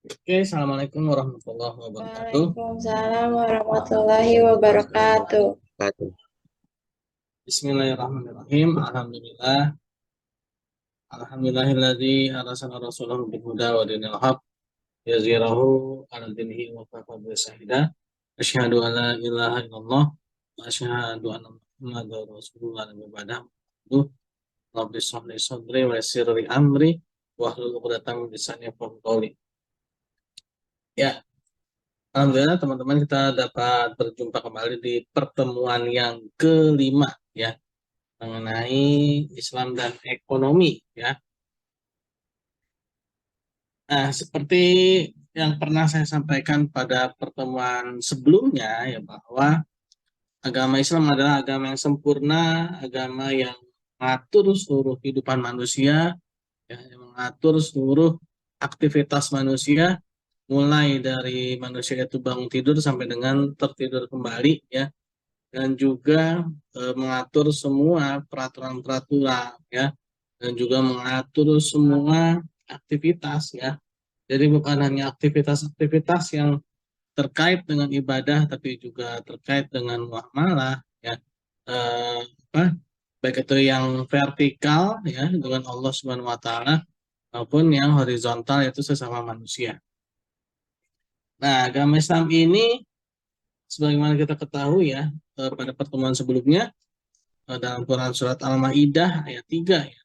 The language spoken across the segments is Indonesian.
Oke, Assalamualaikum warahmatullahi wabarakatuh. Waalaikumsalam warahmatullahi wabarakatuh. Wabarakatuh. Bismillahirrahmanirrahim. Alhamdulillahilladzi arsala rasulahu bil huda wa dinil haq yazhirahu 'ala dinihi wa kafa bi syahida. Asyhadu an la ilaha illallah wa asyhadu anna Muhammadar Rasulullah wa ba'da. Rabbi shrah li sadri wa yassir li amri wahlul 'uqdatam min lisani yafqahu qawli. Ya, alhamdulillah teman-teman kita dapat berjumpa kembali di pertemuan yang kelima ya mengenai Islam dan ekonomi ya. Nah, seperti yang pernah saya sampaikan pada pertemuan sebelumnya ya bahwa agama Islam adalah agama yang sempurna, agama yang mengatur seluruh kehidupan manusia, ya, yang mengatur seluruh aktivitas manusia mulai dari manusia itu bangun tidur sampai dengan tertidur kembali ya, dan juga mengatur semua peraturan-peraturan ya, dan juga mengatur semua aktivitas ya. Jadi bukan hanya aktivitas-aktivitas yang terkait dengan ibadah tapi juga terkait dengan muamalah ya. Eh, apa? Baik itu yang vertikal ya dengan Allah Subhanahu wa taala maupun yang horizontal yaitu sesama manusia. Nah, agama Islam ini sebagaimana kita ketahui ya pada pertemuan sebelumnya dalam Quran surat Al-Maidah ayat 3 ya.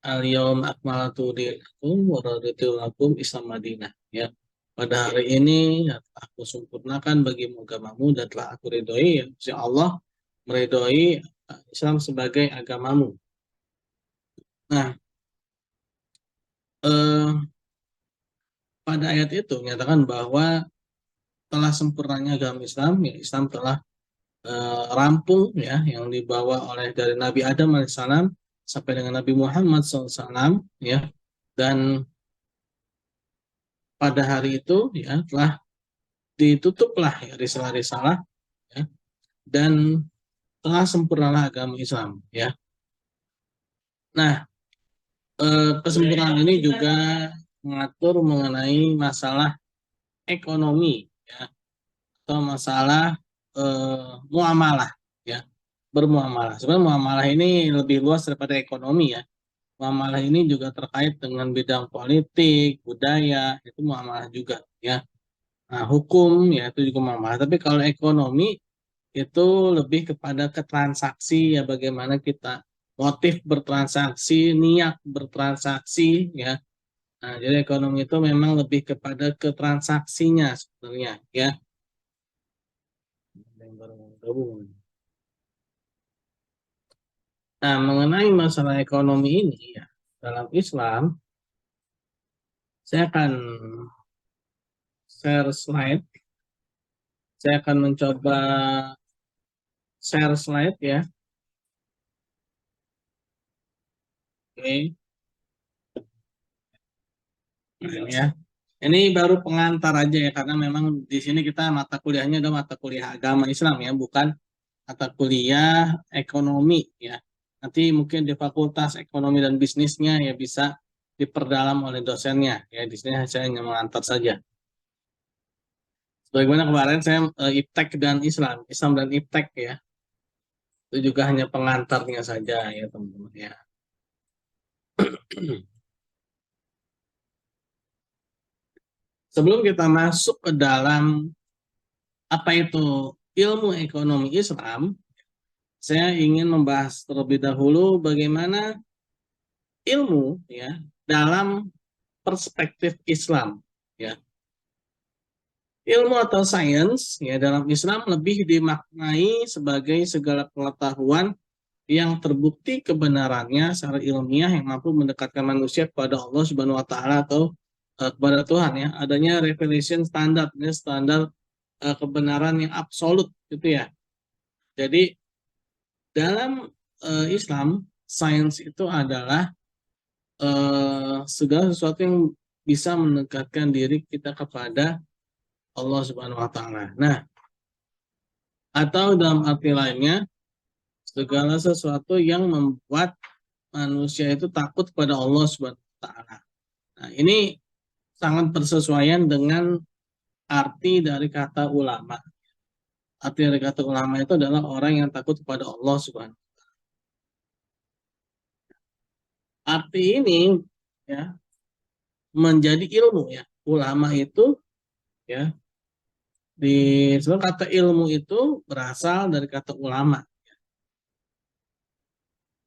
Al-yaum akmaltu dinakum wa raditu lakum Islam Madinah ya. Pada hari ini ya, telah aku sempurnakan bagimu agamamu dan telah aku ridhoi ya, insya Allah meridhoi Islam sebagai agamamu. Nah, eh, pada ayat itu menyatakan bahwa telah sempurnanya agama Islam, ya Islam telah rampung ya yang dibawa oleh dari Nabi Adam alaihissalam sampai dengan Nabi Muhammad SAW ya, dan pada hari itu ya telah ditutuplah ya risalah-risalah ya, dan telah sempurnalah agama Islam ya. Nah, kesempurnaan ini juga mengatur mengenai masalah ekonomi ya, atau masalah muamalah ya, bermuamalah. Sebenarnya muamalah ini lebih luas daripada ekonomi ya. Muamalah ini juga terkait dengan bidang politik, budaya, itu muamalah juga ya. Nah, hukum ya itu juga muamalah. Tapi kalau ekonomi itu lebih kepada ke transaksi ya, bagaimana kita motif bertransaksi, niat bertransaksi ya. Nah, jadi ekonomi itu memang lebih kepada ke transaksinya sebenarnya ya. Nah, mengenai masalah ekonomi ini ya, dalam Islam saya akan share slide. Saya akan mencoba share slide ya. Oke. Nah, ini ya. Ini baru pengantar aja ya, karena memang di sini kita mata kuliahnya adalah mata kuliah agama Islam ya, bukan mata kuliah ekonomi ya. Nanti mungkin di Fakultas Ekonomi dan Bisnisnya ya bisa diperdalam oleh dosennya ya. Di sini saya hanya mengantar saja. Sebagaimana kemarin saya iptek dan Islam, Islam dan iptek ya. Itu juga hanya pengantarnya saja ya teman-teman ya. Sebelum kita masuk ke dalam apa itu ilmu ekonomi Islam, saya ingin membahas terlebih dahulu bagaimana ilmu ya dalam perspektif Islam ya. Ilmu atau sains ya dalam Islam lebih dimaknai sebagai segala pengetahuan yang terbukti kebenarannya secara ilmiah yang mampu mendekatkan manusia kepada Allah Subhanahu wa taala atau kepada Tuhan ya. Adanya revelation standar ya, standar kebenaran yang absolut gitu ya. Jadi dalam Islam sains itu adalah segala sesuatu yang bisa mendekatkan diri kita kepada Allah Subhanahu wa taala. Nah, atau dalam arti lainnya segala sesuatu yang membuat manusia itu takut kepada Allah Subhanahu wa taala. Nah, ini sangat bersesuaian dengan arti dari kata ulama. Arti dari kata ulama itu adalah orang yang takut kepada Allah Subhanahu. Arti ini ya menjadi ilmu ya. Ulama itu ya di sebenarnya kata ilmu itu berasal dari kata ulama.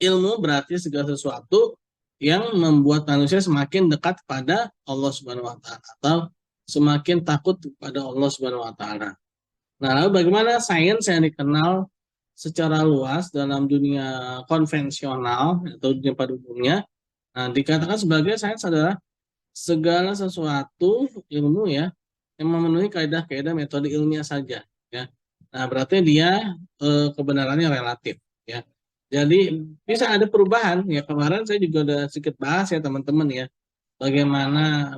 Ilmu berarti segala sesuatu yang membuat manusia semakin dekat pada Allah Subhanahu wa taala atau semakin takut kepada Allah Subhanahu wa taala. Nah, lalu bagaimana sains yang dikenal secara luas dalam dunia konvensional atau dunia pada umumnya? Nah, dikatakan sebagai sains adalah segala sesuatu ilmu ya yang memenuhi kaidah-kaidah metode ilmiah saja ya. Nah, berarti dia kebenarannya relatif ya. Jadi bisa ada perubahan ya. Kemarin saya juga udah sedikit bahas ya teman-teman ya. Bagaimana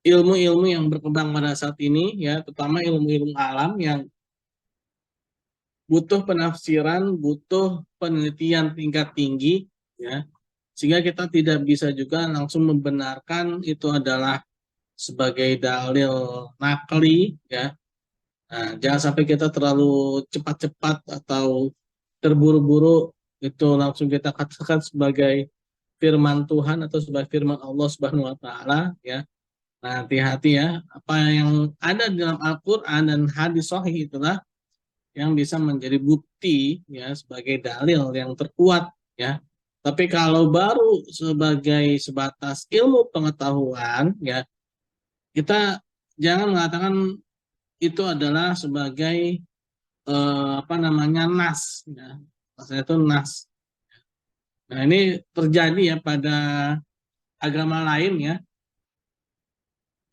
ilmu-ilmu yang berkembang pada saat ini ya, terutama ilmu-ilmu alam yang butuh penafsiran, butuh penelitian tingkat tinggi ya. Sehingga kita tidak bisa juga langsung membenarkan itu adalah sebagai dalil nakli ya. Nah, jangan sampai kita terlalu cepat-cepat atau terburu-buru itu langsung kita katakan sebagai firman Tuhan atau sebagai firman Allah Subhanahu wa taala ya. Nah, hati-hati ya, apa yang ada dalam Al-Qur'an dan hadis sahih itulah yang bisa menjadi bukti ya sebagai dalil yang terkuat ya. Tapi kalau baru sebagai sebatas ilmu pengetahuan ya, kita jangan mengatakan itu adalah sebagai apa namanya nas ya. Maksudnya itu nas. Nah, ini terjadi ya pada agama lain ya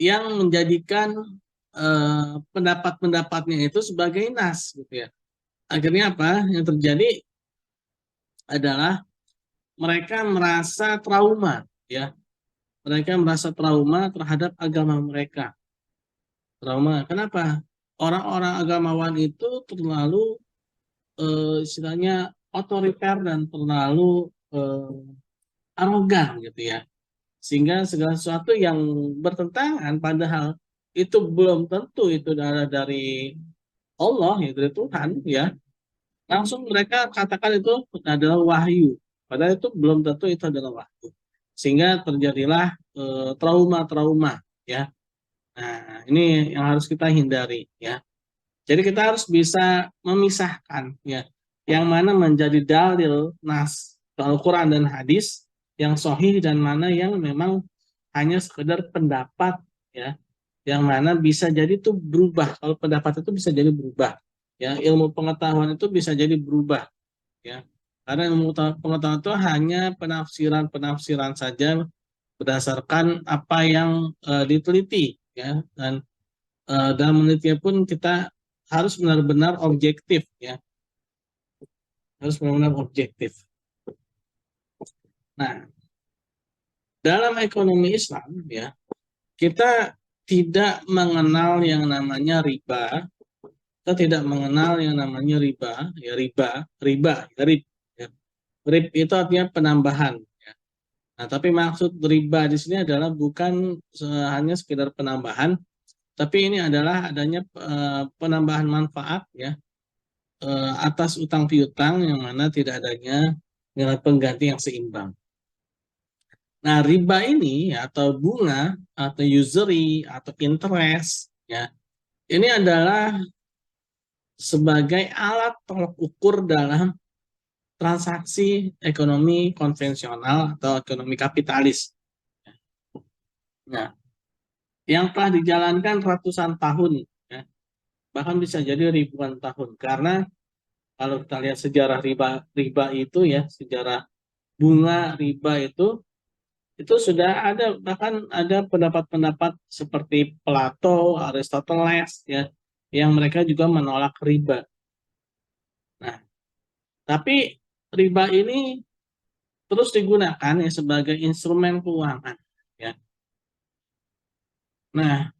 yang menjadikan pendapat-pendapatnya itu sebagai nas gitu ya. Akhirnya apa? Yang terjadi adalah mereka merasa trauma ya. Mereka merasa trauma terhadap agama mereka. Trauma. Kenapa? Orang-orang agamawan itu terlalu istilahnya otoriter dan terlalu arogan gitu ya. Sehingga segala sesuatu yang bertentangan padahal itu belum tentu itu dari Allah ya, dari Tuhan ya. Langsung mereka katakan itu adalah wahyu. Padahal itu belum tentu itu adalah wahyu. Sehingga terjadilah trauma-trauma ya. Nah, ini yang harus kita hindari ya. Jadi kita harus bisa memisahkan ya yang mana menjadi dalil nas Al-Qur'an dan hadis yang sahih dan mana yang memang hanya sekedar pendapat ya. Yang mana bisa jadi itu berubah. Kalau pendapat itu bisa jadi berubah. Ya, ilmu pengetahuan itu bisa jadi berubah ya. Karena ilmu pengetahuan itu hanya penafsiran-penafsiran saja berdasarkan apa yang diteliti ya, dan dalam menelitinya pun kita harus benar-benar objektif ya, harus benar-benar objektif. Nah, dalam ekonomi Islam ya kita tidak mengenal yang namanya riba, kita tidak mengenal yang namanya riba ya, riba ya. Rib itu artinya penambahan ya. Nah, tapi maksud riba di sini adalah bukan hanya sekedar penambahan, tapi ini adalah adanya penambahan manfaat ya atas utang piutang yang mana tidak adanya nilai pengganti yang seimbang. Nah, riba ini ya, atau bunga atau usury atau interest ya, ini adalah sebagai alat tolak ukur dalam transaksi ekonomi konvensional atau ekonomi kapitalis. Nah, yang telah dijalankan ratusan tahun ya, bahkan bisa jadi ribuan tahun, karena kalau kita lihat sejarah riba itu ya, sejarah bunga riba itu sudah ada, bahkan ada pendapat-pendapat seperti Plato, Aristoteles ya, yang mereka juga menolak riba. Nah, tapi riba ini terus digunakan ya sebagai instrumen keuangan ya. Nah,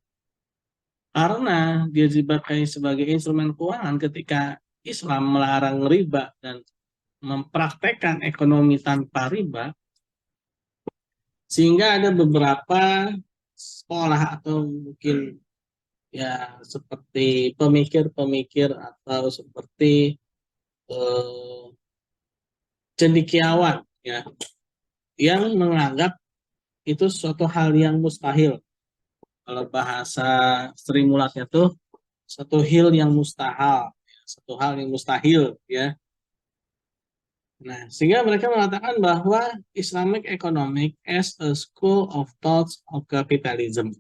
karena dia dipakai sebagai instrumen keuangan, ketika Islam melarang riba dan mempraktekkan ekonomi tanpa riba, Sehingga ada beberapa sekolah atau mungkin ya seperti pemikir-pemikir atau seperti eh, cendekiawan ya yang menganggap itu suatu hal yang mustahil. Kalau bahasa Sri Mulatnya tuh satu hal yang mustahil, satu hal yang mustahil ya. Nah, sehingga mereka mengatakan bahwa Islamic economic as a school of thought of capitalism.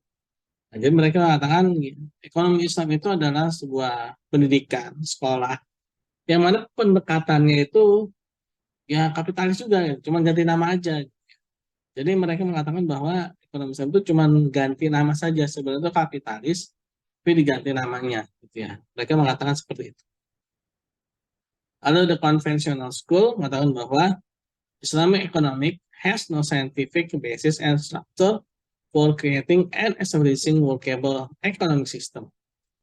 Nah, jadi mereka mengatakan ekonomi Islam itu adalah sebuah pendidikan, sekolah, yang mana pendekatannya itu ya kapitalis juga, ya, cuma ganti nama aja. Jadi mereka mengatakan bahwa ekonomi Islam itu cuma ganti nama saja, sebenarnya itu kapitalis, tapi diganti namanya, gitu ya. Mereka mengatakan seperti itu. Lalu the conventional school mengatakan bahwa Islamic economic has no scientific basis and structure for creating and establishing workable economic system.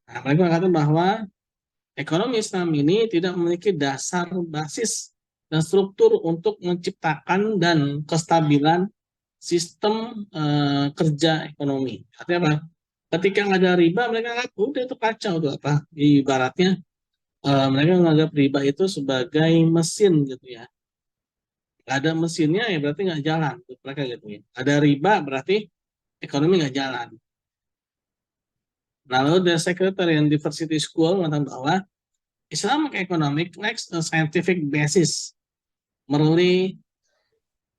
Nah, mereka mengatakan bahwa ekonomi Islam ini tidak memiliki dasar basis dan struktur untuk menciptakan dan kestabilan sistem kerja ekonomi. Artinya apa? Ketika nggak ada riba, mereka nggak udah itu kacau tuh apa? Ibaratnya mereka menganggap riba itu sebagai mesin gitu ya. Nggak ada mesinnya ya berarti nggak jalan mereka gitu ya. Ada riba berarti ekonomi nggak jalan. Lalu the Secretarian Diversity School mengatakan bahwa Islamic economic lacks a scientific basis, merely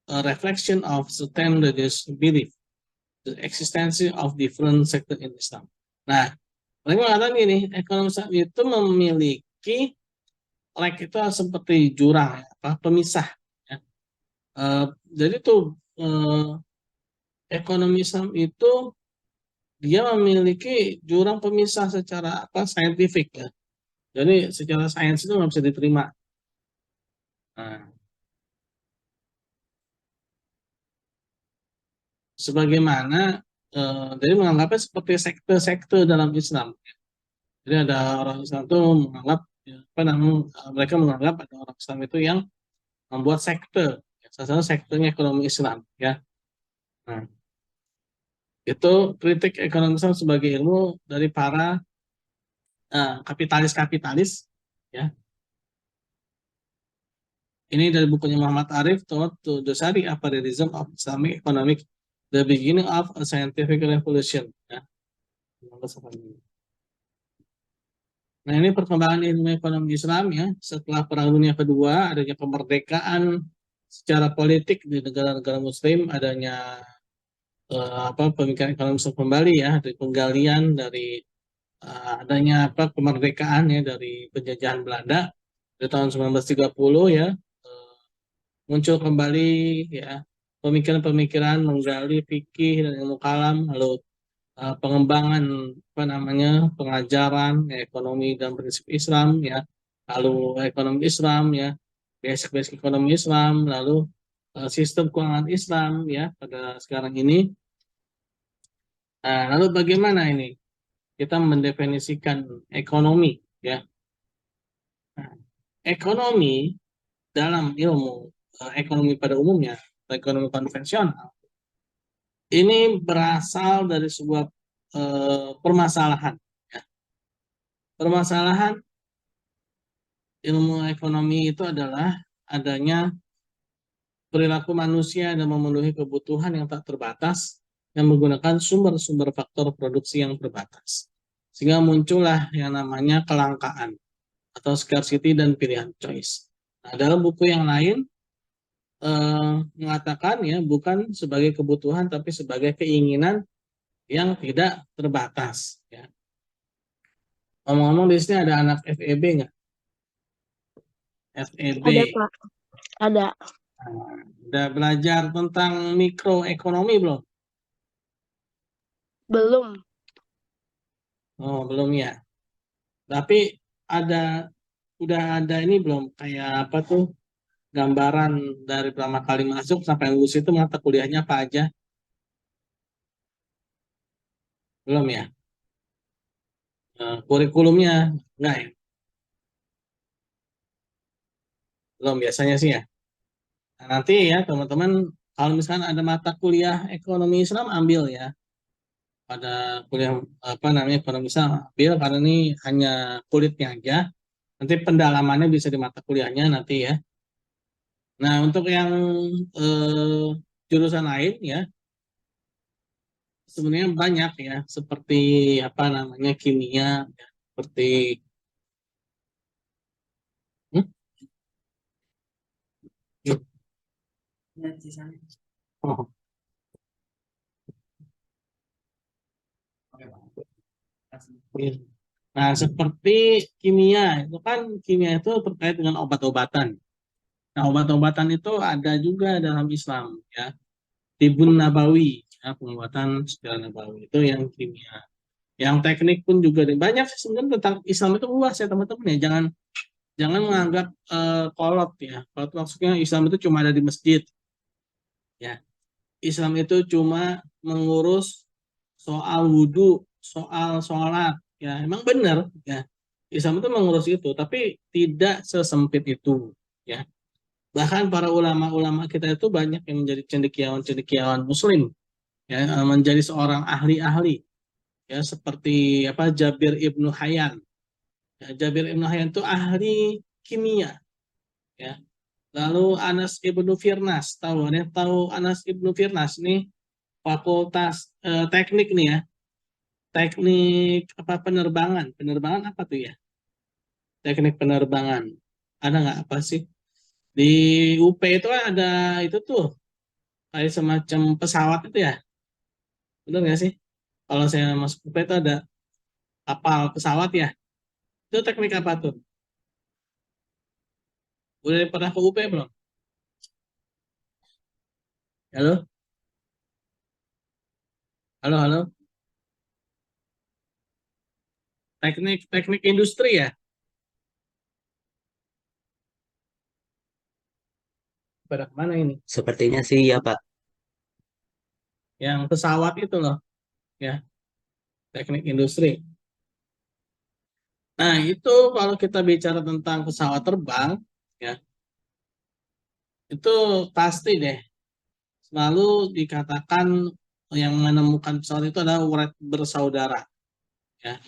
a reflection of certain religious belief, the existence of different sector in Islam. Nah, mereka mengatakan gini, ekonomi Islam itu memiliki lack itu seperti jurang, apa, pemisah. Ya. Jadi tuh ekonomi Islam itu dia memiliki jurang pemisah secara apa saintifik ya. Jadi secara sains itu nggak bisa diterima. Nah, sebagaimana jadi menganggapnya seperti sekte-sekte dalam Islam. Jadi ada orang Islam itu menganggap ya, apa namanya mereka menganggap ada orang Islam itu yang membuat sekte, salah satu sektenya ekonomi Islam ya. Nah, itu kritik ekonomi Islam sebagai ilmu dari para kapitalis-kapitalis ya. Ini dari bukunya Muhammad Arif, Thought to the Shari Apparellism of Islamic Economic, The Beginning of a Scientific Revolution. Ya. Nah ini perkembangan ilmu ekonomi Islam ya, setelah Perang Dunia Kedua, adanya kemerdekaan secara politik di negara-negara Muslim, adanya pemikiran ekonomi Islam kembali ya, dari penggalian, dari adanya apa kemerdekaan ya dari penjajahan Belanda di tahun 1930 ya, muncul kembali ya pemikiran-pemikiran menggali fikih dan ilmu kalam, lalu pengembangan apa namanya pengajaran ya, ekonomi dan prinsip Islam ya, lalu ekonomi Islam ya, basic-basic ekonomi Islam, lalu sistem keuangan Islam ya pada sekarang ini. Lalu bagaimana ini kita mendefinisikan ekonomi ya? Nah, ekonomi dalam ilmu ekonomi pada umumnya, ekonomi konvensional, ini berasal dari sebuah permasalahan. Ya. Permasalahan ilmu ekonomi itu adalah adanya perilaku manusia yang memenuhi kebutuhan yang tak terbatas yang menggunakan sumber-sumber faktor produksi yang terbatas. Sehingga muncullah yang namanya kelangkaan atau scarcity dan pilihan choice. Nah, dalam buku yang lain mengatakan ya bukan sebagai kebutuhan tapi sebagai keinginan yang tidak terbatas. Ya. Ngomong-ngomong di sini ada anak FEB nggak? FEB. Ada, Pak. Ada. Nah, udah belajar tentang mikroekonomi belum? Belum. Oh, belum ya. Tapi ada udah ada ini belum kayak apa tuh gambaran dari pertama kali masuk sampai lulus itu mata kuliahnya apa aja? Belum ya? Kurikulumnya enggak ya? Belum biasanya sih ya. Nah, nanti ya teman-teman Kalau misalkan ada mata kuliah ekonomi Islam, ambil ya. Pada kuliah apa namanya ekonomi Islam, ambil karena ini hanya kulitnya aja. Nanti pendalamannya bisa di mata kuliahnya nanti ya. Nah, untuk yang eh, jurusan lain ya, sebenarnya banyak ya, seperti apa namanya kimia, ya, seperti hmm? Oh, iya. Nah, seperti kimia itu kan kimia itu terkait dengan obat-obatan. Nah, obat-obatan itu ada juga dalam Islam ya. Tibun Nabawi, ya, pengobatan secara Nabawi itu yang kimia. Yang teknik pun juga banyak sih sebenarnya tentang Islam itu luas ya teman-teman ya. Jangan jangan menganggap kolot ya. Kolot maksudnya Islam itu cuma ada di masjid ya. Islam itu cuma mengurus soal wudhu, soal sholat ya. Emang benar ya. Islam itu mengurus itu, tapi tidak sesempit itu ya. Bahkan para ulama-ulama kita itu banyak yang menjadi cendekiawan-cendekiawan Muslim ya, menjadi seorang ahli-ahli ya seperti apa Jabir ibnu Hayyan. Ya, Jabir ibnu Hayyan itu ahli kimia ya. Lalu Anas ibnu Firnas, tahu Anas ibnu Firnas nih fakultas teknik nih ya, teknik apa penerbangan, penerbangan apa tuh ya, teknik penerbangan ada nggak apa sih di UP itu kan ada itu tuh kayak semacam pesawat itu ya, benar nggak sih? Kalau saya masuk UP itu ada kapal pesawat ya, itu teknik apa tuh? Udah pernah ke UP belum? Halo, halo, halo. Teknik teknik industri ya. Pada kemana ini? Sepertinya sih ya Pak. Yang pesawat itu loh, ya, teknik industri. Nah, itu kalau kita bicara tentang pesawat terbang, ya, itu pasti deh selalu dikatakan yang menemukan pesawat itu adalah Wright bersaudara, ya.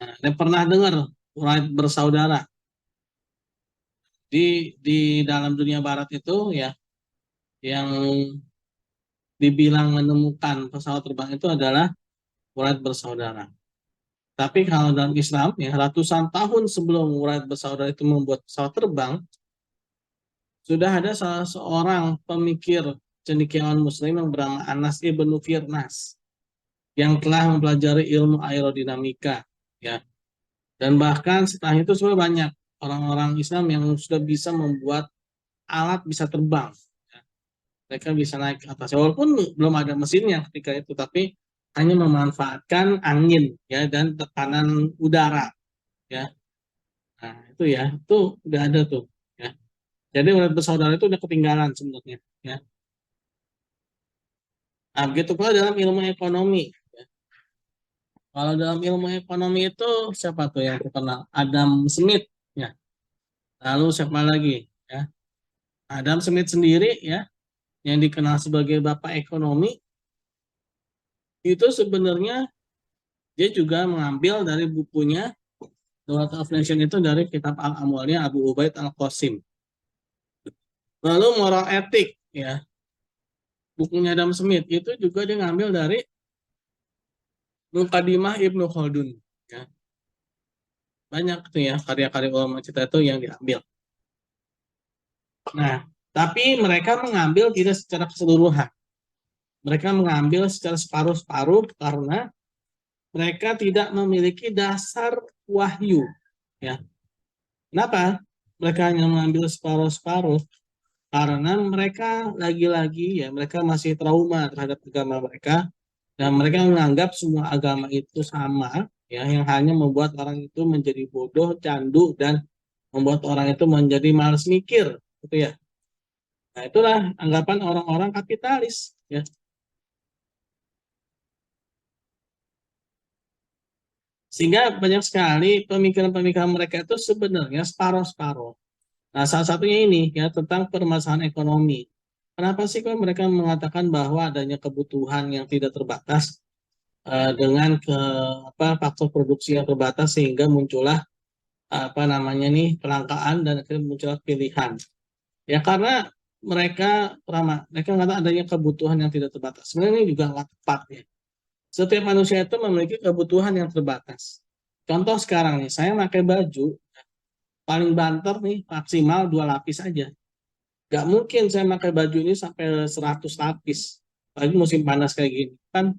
Nah, dan pernah dengar Wright bersaudara di dalam dunia barat itu ya, yang dibilang menemukan pesawat terbang itu adalah Wright bersaudara. Tapi kalau dalam Islam, ya ratusan tahun sebelum Wright bersaudara itu membuat pesawat terbang, sudah ada salah seorang pemikir cendekiawan Muslim yang bernama Anas ibnu Firnas yang telah mempelajari ilmu aerodinamika, ya. Dan bahkan setelah itu sudah banyak orang-orang Islam yang sudah bisa membuat alat bisa terbang. Ya. Mereka bisa naik ke atas, walaupun belum ada mesinnya ketika itu, tapi hanya memanfaatkan angin, ya, dan tekanan udara, ya. Nah, itu ya, itu udah ada tuh, ya. Jadi urat bersaudara itu udah ketinggalan sebenarnya, ya. Nah, begitu pula dalam ilmu ekonomi, ya. Kalau dalam ilmu ekonomi itu siapa tuh yang terkenal? Adam Smith, ya. Lalu siapa lagi, ya? Adam Smith sendiri, ya, yang dikenal sebagai bapak ekonomi, itu sebenarnya dia juga mengambil dari bukunya The Wealth of Nation itu dari kitab Al-Amwalnya Abu Ubaid Al-Qasim. Lalu moral etik, ya, bukunya Adam Smith itu juga dia ngambil dari Mukadimah Ibnu Khaldun, ya. Banyak tuh ya karya-karya ulama kita itu yang diambil. Nah, tapi mereka mengambil tidak secara keseluruhan. Mereka mengambil secara separuh-separuh karena mereka tidak memiliki dasar wahyu, ya. Kenapa? Mereka hanya mengambil separuh-separuh karena mereka lagi-lagi ya mereka masih trauma terhadap agama mereka dan mereka menganggap semua agama itu sama, ya, yang hanya membuat orang itu menjadi bodoh, candu, dan membuat orang itu menjadi malas mikir, gitu ya. Nah, itulah anggapan orang-orang kapitalis, ya. Sehingga banyak sekali pemikiran-pemikiran mereka itu sebenarnya separuh-separuh. Nah, salah satunya ini ya tentang permasalahan ekonomi. kenapa sih kok mereka mengatakan bahwa adanya kebutuhan yang tidak terbatas dengan faktor produksi yang terbatas sehingga muncullah kelangkaan dan akhirnya muncullah pilihan. Ya karena mereka mengatakan adanya kebutuhan yang tidak terbatas. Sebenarnya ini juga nggak tepat ya. Setiap manusia itu memiliki kebutuhan yang terbatas. Contoh sekarang nih, saya pakai baju paling banter nih maksimal 2 lapis aja. Gak mungkin saya pakai baju ini sampai 100 lapis. Lagi musim panas kayak gini kan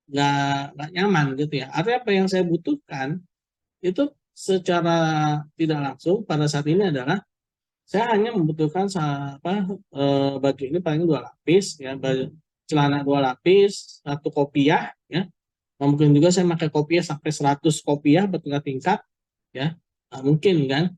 nggak nyaman gitu ya. Artinya apa yang saya butuhkan itu secara tidak langsung pada saat ini adalah saya hanya membutuhkan baju ini paling 2 lapis ya, celana 2 lapis, 1 kopiah ya. Mungkin juga saya pakai kopiah sampai 100 kopiah bertingkat-tingkat ya. Nah, mungkin kan.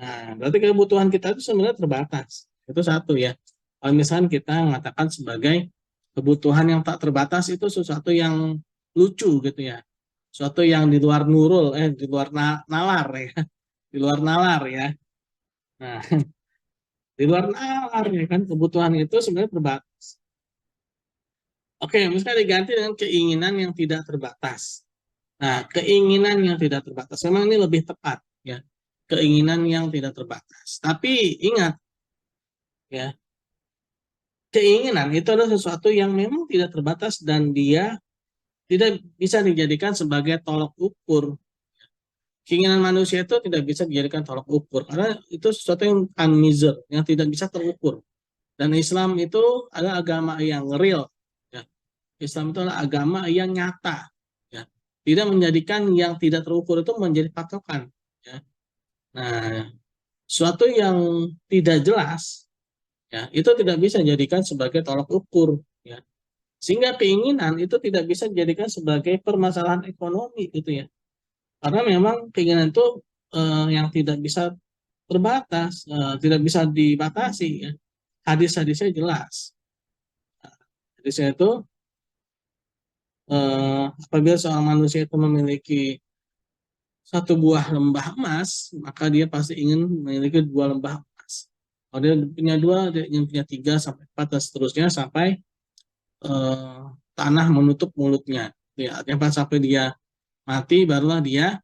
Nah, berarti kebutuhan kita itu sebenarnya terbatas. Itu satu ya. Kalau misalnya kita mengatakan sebagai kebutuhan yang tak terbatas itu sesuatu yang lucu gitu ya. Sesuatu yang di luar di luar nalar ya. Di luar nalar ya. Nah, di luar nalar ya kan kebutuhan itu sebenarnya terbatas. Oke, misalnya diganti dengan keinginan yang tidak terbatas. Nah, keinginan yang tidak terbatas memang ini lebih tepat ya. Keinginan yang tidak terbatas. Tapi ingat ya, keinginan itu adalah sesuatu yang memang tidak terbatas dan dia tidak bisa dijadikan sebagai tolok ukur. Keinginan manusia itu tidak bisa dijadikan tolok ukur karena itu sesuatu yang unmeasured, yang tidak bisa terukur. Dan Islam itu adalah agama yang real. Ya. Islam itu adalah agama yang nyata. Ya. Tidak menjadikan yang tidak terukur itu menjadi patokan. Ya. Nah, sesuatu yang tidak jelas, ya, itu tidak bisa dijadikan sebagai tolak ukur. Ya. Sehingga keinginan itu tidak bisa dijadikan sebagai permasalahan ekonomi gitu ya. Karena memang keinginan itu yang tidak bisa terbatas, tidak bisa dibatasi ya. Hadis-hadisnya jelas. Hadisnya itu apabila seorang manusia itu memiliki 1 buah lembah emas, maka dia pasti ingin memiliki 2 lembah emas. Kalau dia punya 2, dia ingin punya 3 sampai 4 dan seterusnya sampai tanah menutup mulutnya. Ya, artinya sampai dia mati barulah dia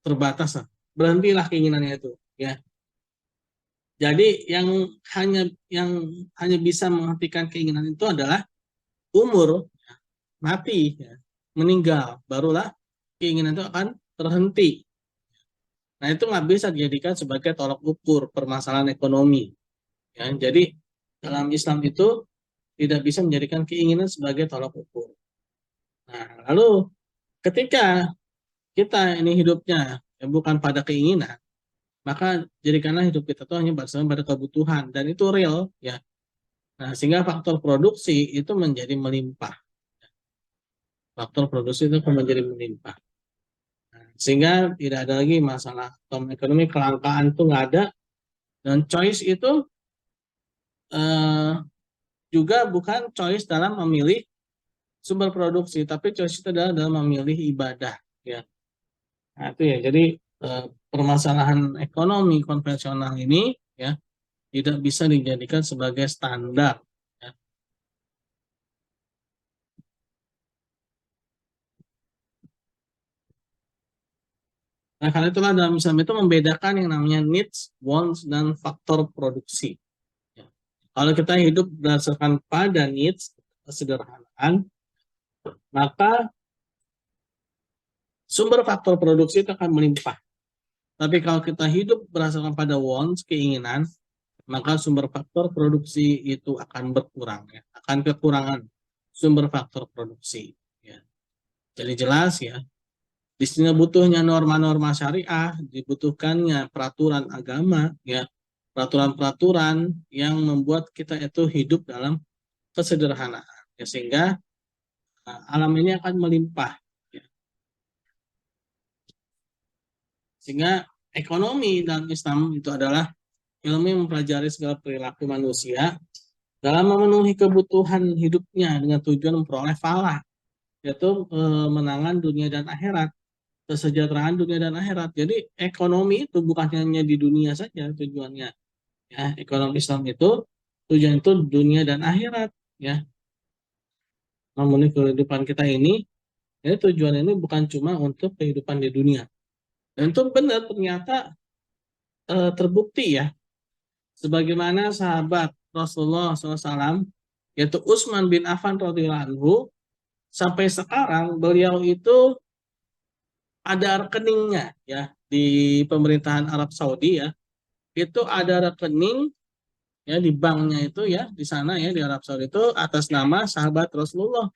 terbatas lah. Berhentilah keinginannya itu ya. Jadi yang hanya bisa menghentikan keinginan itu adalah umur, mati, ya, meninggal, barulah keinginan itu akan terhenti. Nah itu nggak bisa dijadikan sebagai tolak ukur permasalahan ekonomi. Ya, jadi dalam Islam itu tidak bisa menjadikan keinginan sebagai tolak ukur. Nah lalu ketika kita ini hidupnya ya, bukan pada keinginan, maka jadikanlah hidup kita itu hanya berdasarkan pada kebutuhan dan itu real ya. Nah sehingga faktor produksi itu menjadi melimpah. Faktor produksi itu akan menjadi melimpah. Nah, sehingga tidak ada lagi masalah ekonomi, kelangkaan itu nggak ada, dan choice itu eh, juga bukan choice dalam memilih sumber produksi, tapi choice itu adalah dalam memilih ibadah ya. Nah itu ya, jadi permasalahan ekonomi konvensional ini ya tidak bisa dijadikan sebagai standar ya. Nah karena itulah dalam Islam itu membedakan yang namanya needs, wants, dan faktor produksi ya. Kalau kita hidup berdasarkan pada needs, kesederhanaan, maka sumber faktor produksi itu akan melimpah. Tapi kalau kita hidup berdasarkan pada wants, keinginan, maka sumber faktor produksi itu akan berkurang ya, akan kekurangan sumber faktor produksi ya. Jadi jelas ya, di sini butuhnya norma-norma syariah, dibutuhkannya peraturan agama ya, peraturan-peraturan yang membuat kita itu hidup dalam kesederhanaan ya, sehingga alam ini akan melimpah ya. Sehingga ekonomi dalam Islam itu adalah ilmu yang mempelajari segala perilaku manusia dalam memenuhi kebutuhan hidupnya dengan tujuan memperoleh falah, yaitu menangan dunia dan akhirat, kesejahteraan dunia dan akhirat. Jadi ekonomi itu bukan hanya di dunia saja tujuannya, Ya, ekonomi Islam itu tujuan itu dunia dan akhirat. Ya, memenuhi kehidupan kita ini, ya tujuan ini bukan cuma untuk kehidupan di dunia. Dan itu benar ternyata terbukti ya. Sebagaimana sahabat Rasulullah SAW, yaitu Utsman bin Affan radhiyallahu anhu, sampai sekarang beliau itu ada rekeningnya ya di pemerintahan Arab Saudi ya. Itu ada rekening ya di banknya itu ya di sana ya di Arab Saudi itu atas nama sahabat Rasulullah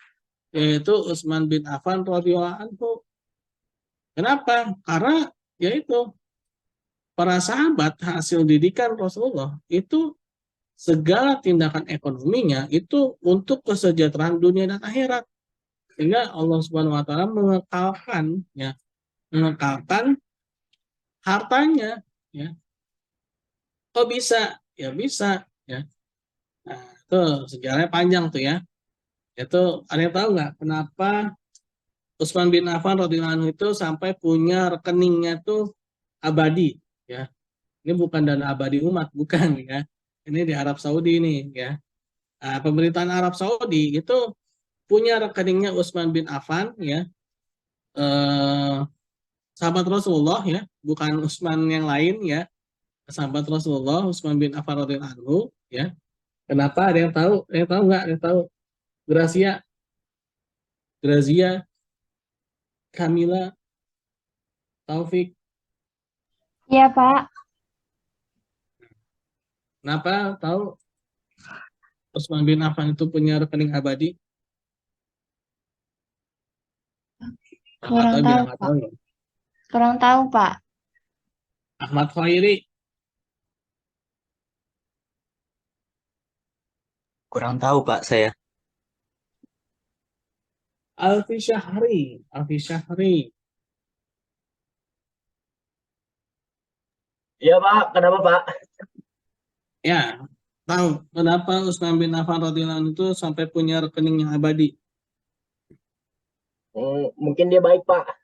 yaitu Utsman bin Affan radhiyallahu anhu. Kenapa? Karena yaitu para sahabat hasil didikan Rasulullah itu segala tindakan ekonominya itu untuk kesejahteraan dunia dan akhirat. Sehingga Allah Subhanahu wa taala mengekalkan ya, mengekalkan hartanya ya. Kok bisa? Ya bisa ya. Nah, itu sejarahnya panjang tuh ya. Itu ada yang tahu nggak kenapa Utsman bin Affan radhiyallahu anhu itu sampai punya rekeningnya tuh abadi ya. Ini bukan dana abadi umat, bukan ya. Ini di Arab Saudi ini ya. Nah, pemerintahan Arab Saudi itu punya rekeningnya Utsman bin Affan ya. Eh, sahabat Rasulullah ya, bukan Utsman yang lain ya. Sahabat Rasulullah Utsman bin Affan radhiyallahu anhu ya. Kenapa? Ada yang tahu? Ada yang tahu nggak? Ada yang tahu? Gracia, Grazia, Kamila, Taufik. Iya, Pak. Kenapa tahu Utsman bin Affan itu punya rekening abadi? Kurang Atau tahu, bilang nggak Pak. tahu ya? Kurang tahu, Pak. Ahmad Khairi, Kurang tahu Pak saya. Alfi Syahri, Alfi Syahri. Iya Pak, kenapa Pak? Ya, tahu kenapa Utsman bin Affan radhiyallahu anhu itu sampai punya rekening yang abadi? Mungkin dia baik Pak.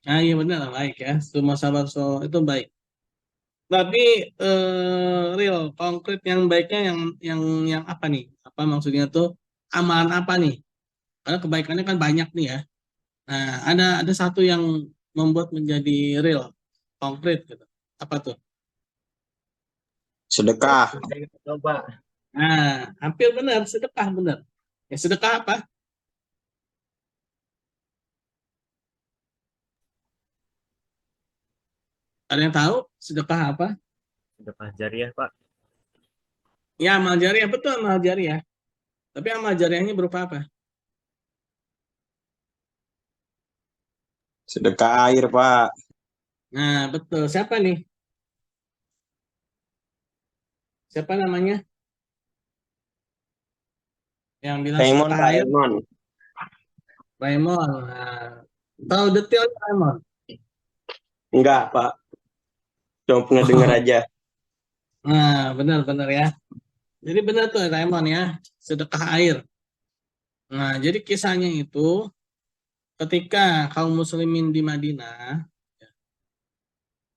Nah, iya benar baik ya. Semua sahabat Rasul itu baik. Tapi real konkret yang baiknya yang apa nih? Apa maksudnya tuh amalan apa nih? Karena kebaikannya kan banyak nih ya. Nah, ada satu yang membuat menjadi real, konkret gitu. Apa tuh? Sedekah. Saya nggak tahu Pak. Nah, hampir benar, sedekah benar. Ya, sedekah apa? Ada yang tahu sedekah apa? Sedekah jariah Pak. Ya, amal jariah, betul amal jariah. Tapi amal jariahnya berupa apa? Sedekah air Pak. Nah, betul. Siapa nih? Siapa namanya? Yang bilang Raymond sedekah Pak air? Raymond. Raymond. Nah, tahu detailnya Raymond? Enggak Pak. Cuma pernah dengar aja. Nah, benar-benar ya. Jadi benar tuh Raymond ya, sedekah air. Nah, jadi kisahnya itu ketika kaum muslimin di Madinah,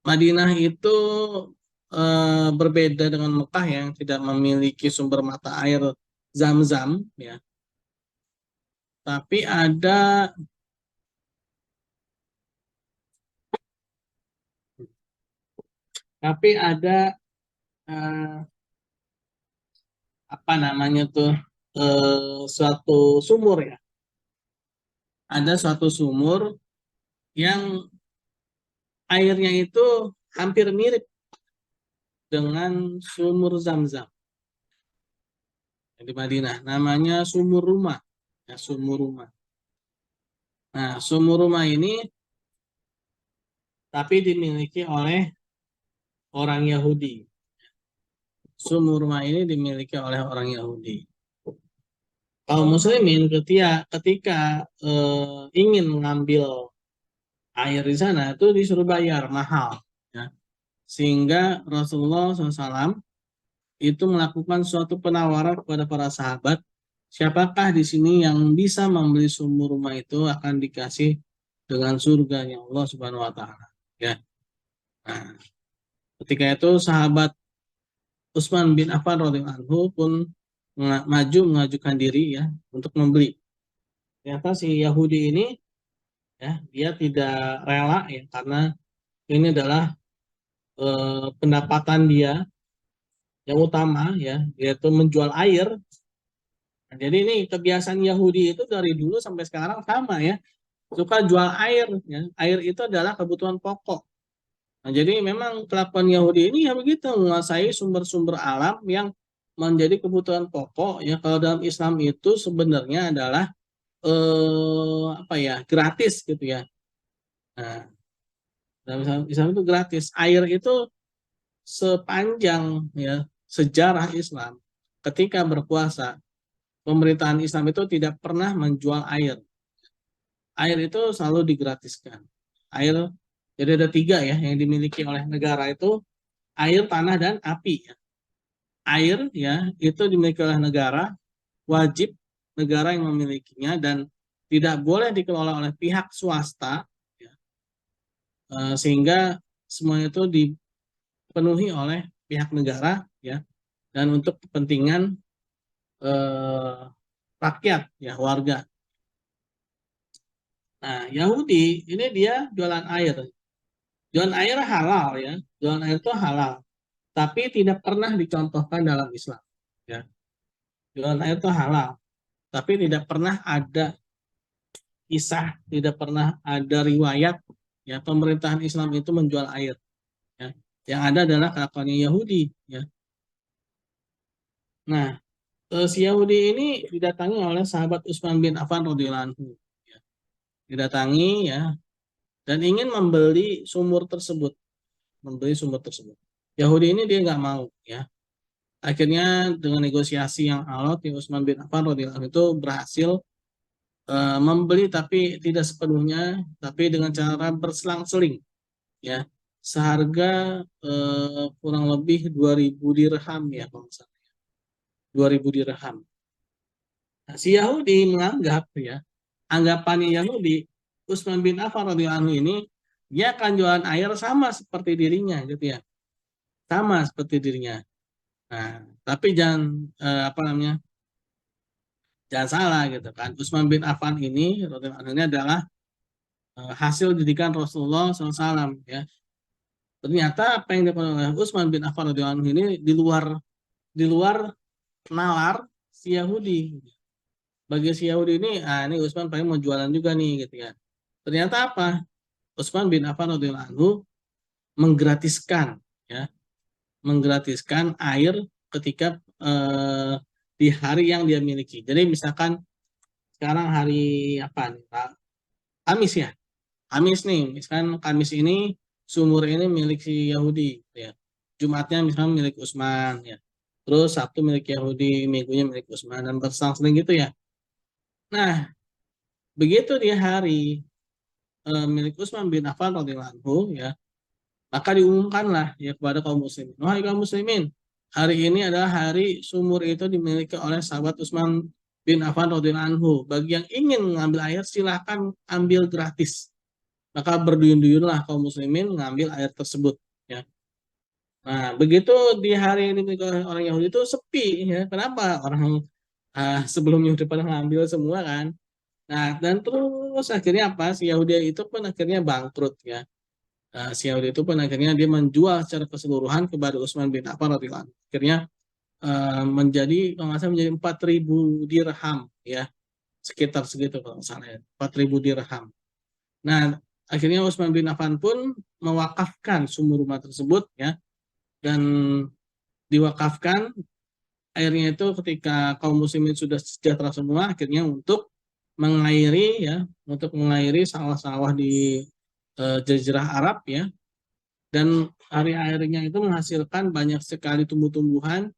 Madinah itu berbeda dengan Mekah yang tidak memiliki sumber mata air Zam-Zam ya. Tapi ada eh, apa namanya tuh suatu sumur ya. Ada suatu sumur yang airnya itu hampir mirip dengan sumur Zam-Zam di Madinah. Namanya sumur rumah. Ya, sumur rumah. Nah, sumur rumah ini tapi dimiliki oleh orang Yahudi. Sumur rumah ini dimiliki oleh orang Yahudi. Kaum muslimin ketika ingin mengambil air di sana itu disuruh bayar mahal. Ya. Sehingga Rasulullah SAW itu melakukan suatu penawaran kepada para sahabat, siapakah di sini yang bisa membeli sumur rumah itu akan dikasih dengan surganya Allah Subhanahu wa taala. Ya. Nah, ketika itu sahabat Utsman bin Affan radhiyallahu anhu pun maju mengajukan diri ya untuk membeli. Ternyata si Yahudi ini ya dia tidak rela ya karena ini adalah pendapatan dia yang utama ya yaitu menjual air. Nah, jadi ini kebiasaan Yahudi itu dari dulu sampai sekarang sama ya, suka jual air ya. Air itu adalah kebutuhan pokok. Nah, jadi memang kelakuan Yahudi ini ya begitu, menguasai sumber-sumber alam yang menjadi kebutuhan pokok ya. Kalau dalam Islam itu sebenarnya adalah apa ya, gratis gitu ya. Nah, dalam Islam itu gratis. Air itu sepanjang ya sejarah Islam ketika berkuasa, pemerintahan Islam itu tidak pernah menjual air. Air itu selalu digratiskan. Air, jadi ada 3 ya yang dimiliki oleh negara itu, air, tanah, dan api. Air ya itu dimiliki oleh negara, wajib negara yang memilikinya dan tidak boleh dikelola oleh pihak swasta ya. Sehingga semuanya itu dipenuhi oleh pihak negara ya, dan untuk kepentingan rakyat ya, warga. Nah, Yahudi ini dia jualan air. Jualan air halal ya. Jualan air itu halal, tapi tidak pernah dicontohkan dalam Islam ya. Jualan air itu halal, tapi tidak pernah ada kisah, tidak pernah ada riwayat ya pemerintahan Islam itu menjual air ya. Yang ada adalah kelakuannya Yahudi ya. Nah, si Yahudi ini didatangi oleh sahabat Utsman bin Affan radhiyallahu anhu ya. Didatangi ya dan ingin membeli sumur tersebut, Yahudi ini dia nggak mau ya. Akhirnya dengan negosiasi yang alot, ya Utsman bin Affan radhiyallahu anhu itu berhasil membeli, tapi tidak sepenuhnya, tapi dengan cara berselang-seling ya, seharga kurang lebih 2.000 dirham ya, kalau nggak salah. 2.000 dirham. Nah, si Yahudi menganggap ya, anggapannya Yahudi, Utsman bin Affan radhiyallahu anhu ini dia akan jualan air sama seperti dirinya gitu ya, sama seperti dirinya. Nah, tapi jangan apa namanya, jangan salah gitu kan. Utsman bin Affan ini radhiyallahu anhu ini adalah hasil didikan Rasulullah SAW ya. Ternyata apa yang dilakukan oleh Utsman bin Affan radhiyallahu anhu ini di luar nalar si Yahudi. Bagi si Yahudi ini, ini Utsman paling mau jualan juga nih gitu ya. Ternyata apa? Utsman bin Affan radhiyallahu anhu menggratiskan ya, menggratiskan air ketika di hari yang dia miliki. Jadi misalkan sekarang hari apa nih Pak? Kamis ya. Kamis nih, misalkan Kamis ini sumur ini milik si Yahudi ya. Jumatnya misalkan milik Utsman ya. Terus Sabtu milik Yahudi, Minggunya milik Utsman, dan berselang-seling gitu ya. Nah, begitu di hari milik Utsman bin Affan radhiyallahu anhu ya, maka diumumkanlah ya kepada kaum muslimin. Wahai kaum muslimin, hari ini adalah hari sumur itu dimiliki oleh sahabat Utsman bin Affan radhiyallahu anhu. Bagi yang ingin mengambil air silahkan ambil gratis. Maka berduyun-duyunlah kaum muslimin mengambil air tersebut ya. Nah, begitu di hari ini orang Yahudi itu sepi ya. Kenapa? Orang sebelumnya udah pada ngambil semua kan. Nah, dan terus akhirnya apa? Si Yahudi itu pun akhirnya bangkrut ya. Si Yahudi itu pun akhirnya dia menjual secara keseluruhan kepada Utsman bin Affan radhiyallahu anhu. Akhirnya menjadi kalau nggak salah menjadi 4.000 dirham ya. Sekitar segitu kalau nggak salah ya. 4.000 dirham. Nah, akhirnya Utsman bin Affan pun mewakafkan sumur rumah tersebut ya, dan diwakafkan airnya itu ketika kaum muslimin sudah sejahtera semua, akhirnya untuk mengairi ya, untuk mengairi sawah-sawah di Jazirah Arab ya, dan airnya itu menghasilkan banyak sekali tumbuh-tumbuhan,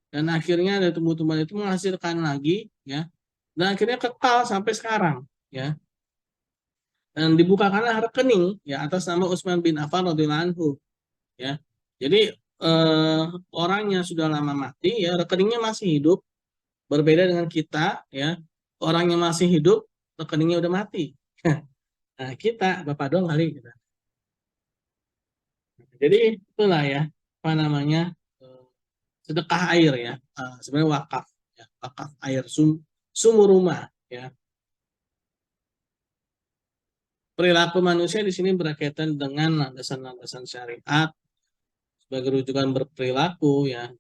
dan akhirnya dari tumbuh-tumbuhan itu menghasilkan lagi ya, dan akhirnya kekal sampai sekarang ya. Dan dibukakanlah rekening ya atas nama Utsman bin Affan radhiyallahu anhu ya. Jadi orangnya sudah lama mati ya, rekeningnya masih hidup. Berbeda dengan kita ya, orangnya masih hidup, rekeningnya udah mati. Nah, kita Bapak dong kali gitu. Jadi itulah ya, apa namanya, sedekah air ya, sebenarnya wakaf ya, wakaf air sumur rumah ya. Perilaku manusia di sini berkaitan dengan landasan-landasan syariat sebagai rujukan berperilaku ya.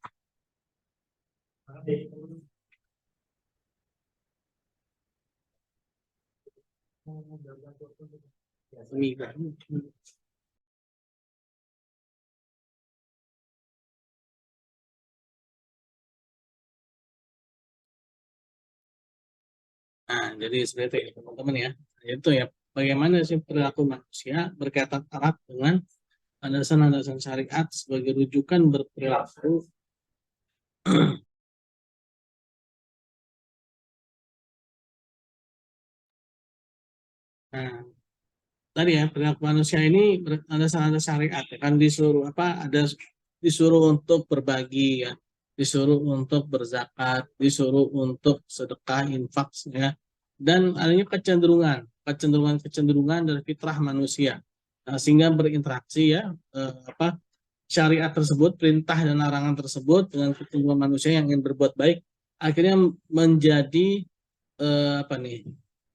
Nah, jadi seperti itu ya, teman-teman ya. Itu ya, bagaimana sih perilaku manusia berkaitan erat dengan landasan-landasan syariat sebagai rujukan berperilaku. Nah, tadi ya, perilaku manusia ini landasan-landasan syariat ya, kan disuruh apa? Disuruh untuk berbagi ya, disuruh untuk berzakat, disuruh untuk sedekah, infak ya, dan adanya kecenderungan dari fitrah manusia. Nah, sehingga berinteraksi ya, syariat tersebut, perintah dan larangan tersebut dengan kecenderungan manusia yang ingin berbuat baik, akhirnya menjadi apa nih,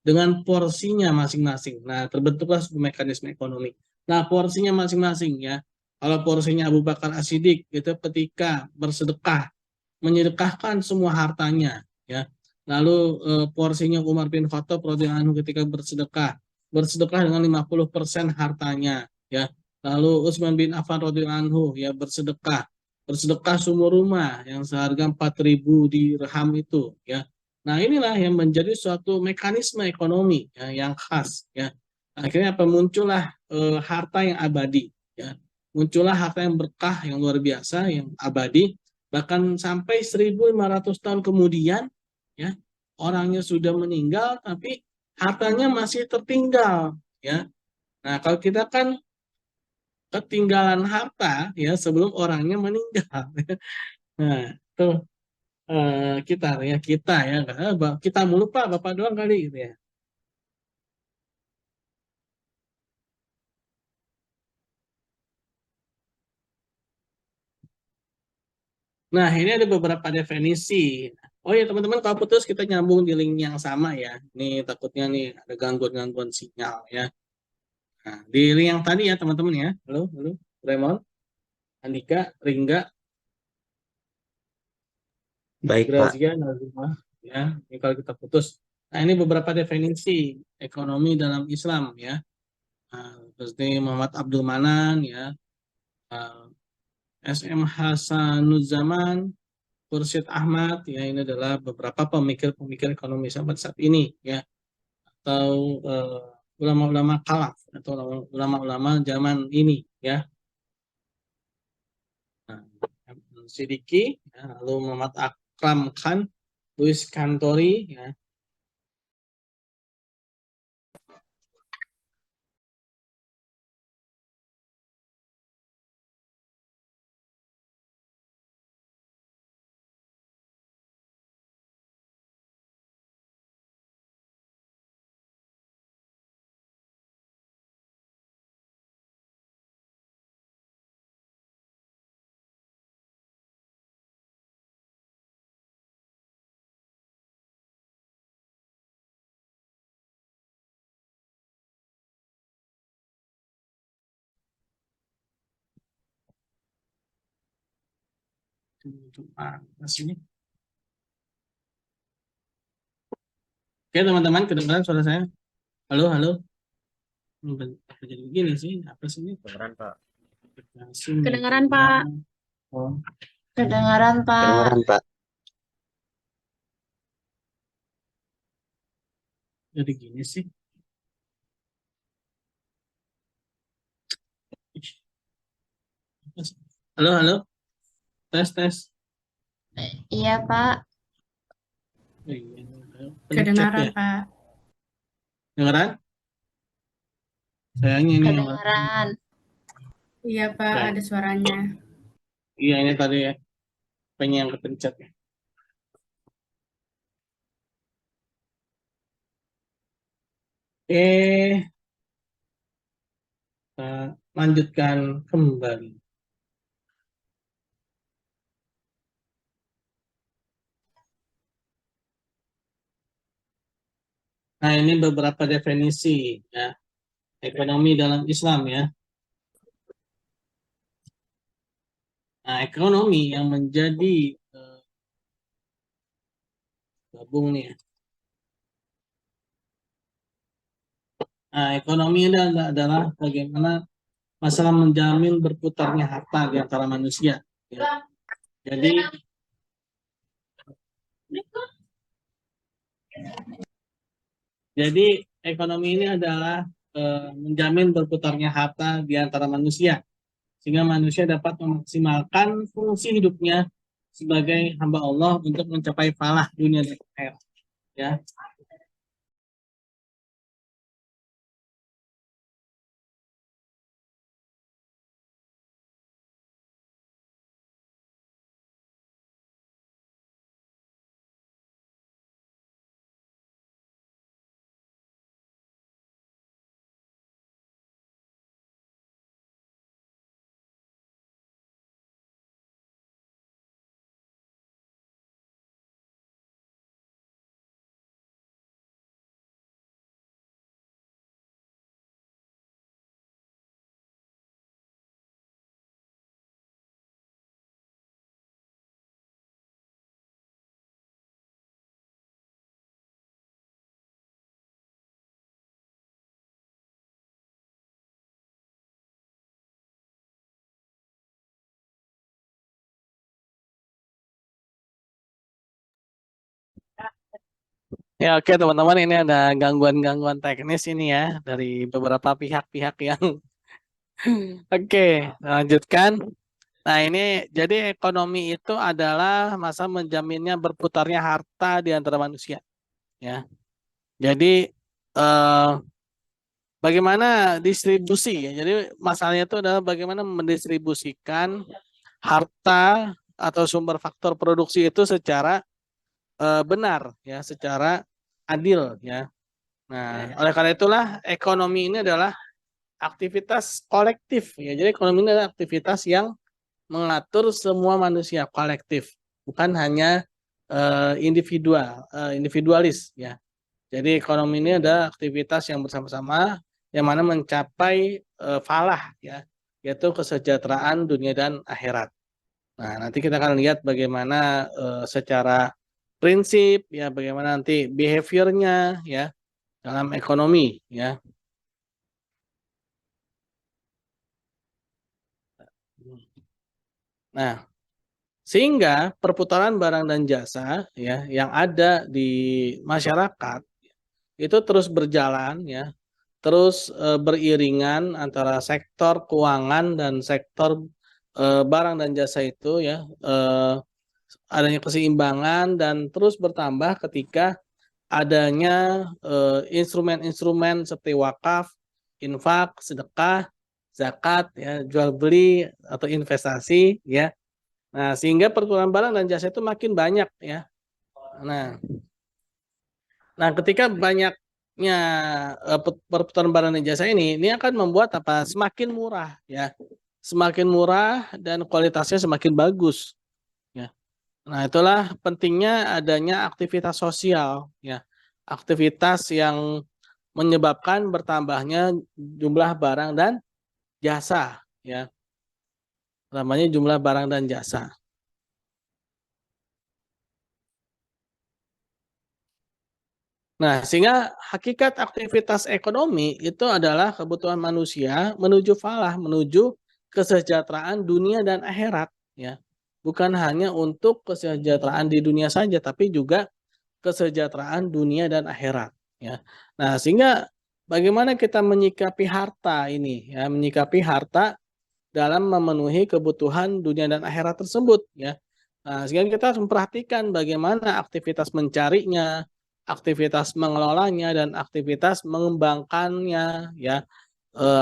dengan porsinya masing-masing. Nah, terbentuklah sebuah mekanisme ekonomi. Nah, porsinya masing-masing ya. Kalau porsinya Abu Bakar As-Siddiq itu ketika bersedekah, menyedekahkan semua hartanya ya. Lalu porsinya Umar bin Khattab radhiyallahu anhu ketika bersedekah dengan 50% hartanya ya. Lalu Utsman bin Affan radhiyallahu anhu ya bersedekah sumur rumah yang seharga 4.000 dirham itu ya. Nah, inilah yang menjadi suatu mekanisme ekonomi ya, yang khas ya. Akhirnya apa, muncullah harta yang abadi ya. Muncullah harta yang berkah yang luar biasa yang abadi, bahkan sampai 1.500 tahun kemudian ya, orangnya sudah meninggal tapi hartanya masih tertinggal ya. Nah, kalau kita kan ketinggalan harta ya sebelum orangnya meninggal. Nah, itu kita ya, kita mulu Pak, Bapak doang kali gitu ya. Nah, ini ada beberapa definisi. Oh ya teman-teman, kalau putus kita nyambung di link yang sama ya. Ini takutnya nih ada gangguan-gangguan sinyal ya. Nah, di link yang tadi ya teman-teman ya. Halo, halo, Raymond, Andika, Ringga, Baik, Pak. Grazia, Nazima, ya. Ini kalau kita putus. Nah, ini beberapa definisi ekonomi dalam Islam ya. Nah, seperti Muhammad Abdul Manan ya, SM Hasanuzaman, Khursyid Ahmad ya, ini adalah beberapa pemikir-pemikir ekonomi sampai saat ini ya, atau ulama-ulama khalaf atau ulama-ulama zaman ini ya. Nah, Sidiki ya, lalu Muhammad Akram Khan, Louis Kantori ya. Sini. Oke teman-teman, kedengaran suara saya? Halo, halo. Apa jadi begini sih? Apa sih ini? Kedengeran, Pak. Kedengaran, Pak. Oh, Kedengaran, Pak. Kedengeran, Pak. jadi gini sih. Halo, halo. Tes, tes. Iya, Pak. Oh, iya. Pencet Kedengaran, ya. Pak. Dengeran? Sayangnya ini yang Kedengaran. Iya, Pak, ya. ada suaranya. Iya, ini tadi ya. Pengen yang kepencet ya. Kita lanjutkan kembali. Nah, ini beberapa definisi ya ekonomi dalam Islam ya. Nah, ekonomi yang menjadi gabung nih ya. Nah, ekonomi ini adalah bagaimana masalah menjamin berputarnya harta di antara manusia. Ya. Jadi ekonomi ini adalah menjamin berputarnya harta di antara manusia, sehingga manusia dapat memaksimalkan fungsi hidupnya sebagai hamba Allah untuk mencapai falah dunia dan akhirat. Ya. Ya, oke teman-teman, ini ada gangguan-gangguan teknis ini ya dari beberapa pihak-pihak yang oke, lanjutkan. Nah, ini jadi ekonomi itu adalah masa menjaminnya berputarnya harta di antara manusia ya. Jadi eh, bagaimana distribusi ya. Jadi masalahnya itu adalah bagaimana mendistribusikan harta atau sumber faktor produksi itu secara benar ya, secara adil ya. Nah, oleh karena itulah ekonomi ini adalah aktivitas kolektif ya. Jadi ekonomi ini adalah aktivitas yang mengatur semua manusia kolektif, bukan hanya individualis ya. Jadi ekonomi ini adalah aktivitas yang bersama-sama yang mana mencapai falah ya, yaitu kesejahteraan dunia dan akhirat. Nah, nanti kita akan lihat bagaimana secara prinsip ya, bagaimana nanti behaviornya ya dalam ekonomi ya. Nah, sehingga perputaran barang dan jasa ya yang ada di masyarakat itu terus berjalan ya, terus beriringan antara sektor keuangan dan sektor barang dan jasa itu ya, adanya keseimbangan dan terus bertambah ketika adanya instrumen-instrumen seperti wakaf, infak, sedekah, zakat ya, jual beli atau investasi ya. Nah, sehingga perputaran barang dan jasa itu makin banyak ya. Nah, ketika banyaknya perputaran barang dan jasa ini akan membuat apa? Semakin murah ya. Semakin murah dan kualitasnya semakin bagus ya. Nah, itulah pentingnya adanya aktivitas sosial ya. Aktivitas yang menyebabkan bertambahnya jumlah barang dan jasa ya. Namanya jumlah barang dan jasa. Nah, sehingga hakikat aktivitas ekonomi itu adalah kebutuhan manusia menuju falah, menuju kesejahteraan dunia dan akhirat ya. Bukan hanya untuk kesejahteraan di dunia saja, tapi juga kesejahteraan dunia dan akhirat ya. Nah, sehingga bagaimana kita menyikapi harta ini ya, menyikapi harta dalam memenuhi kebutuhan dunia dan akhirat tersebut ya. Nah, sehingga kita harus memperhatikan bagaimana aktivitas mencarinya, aktivitas mengelolanya dan aktivitas mengembangkannya ya,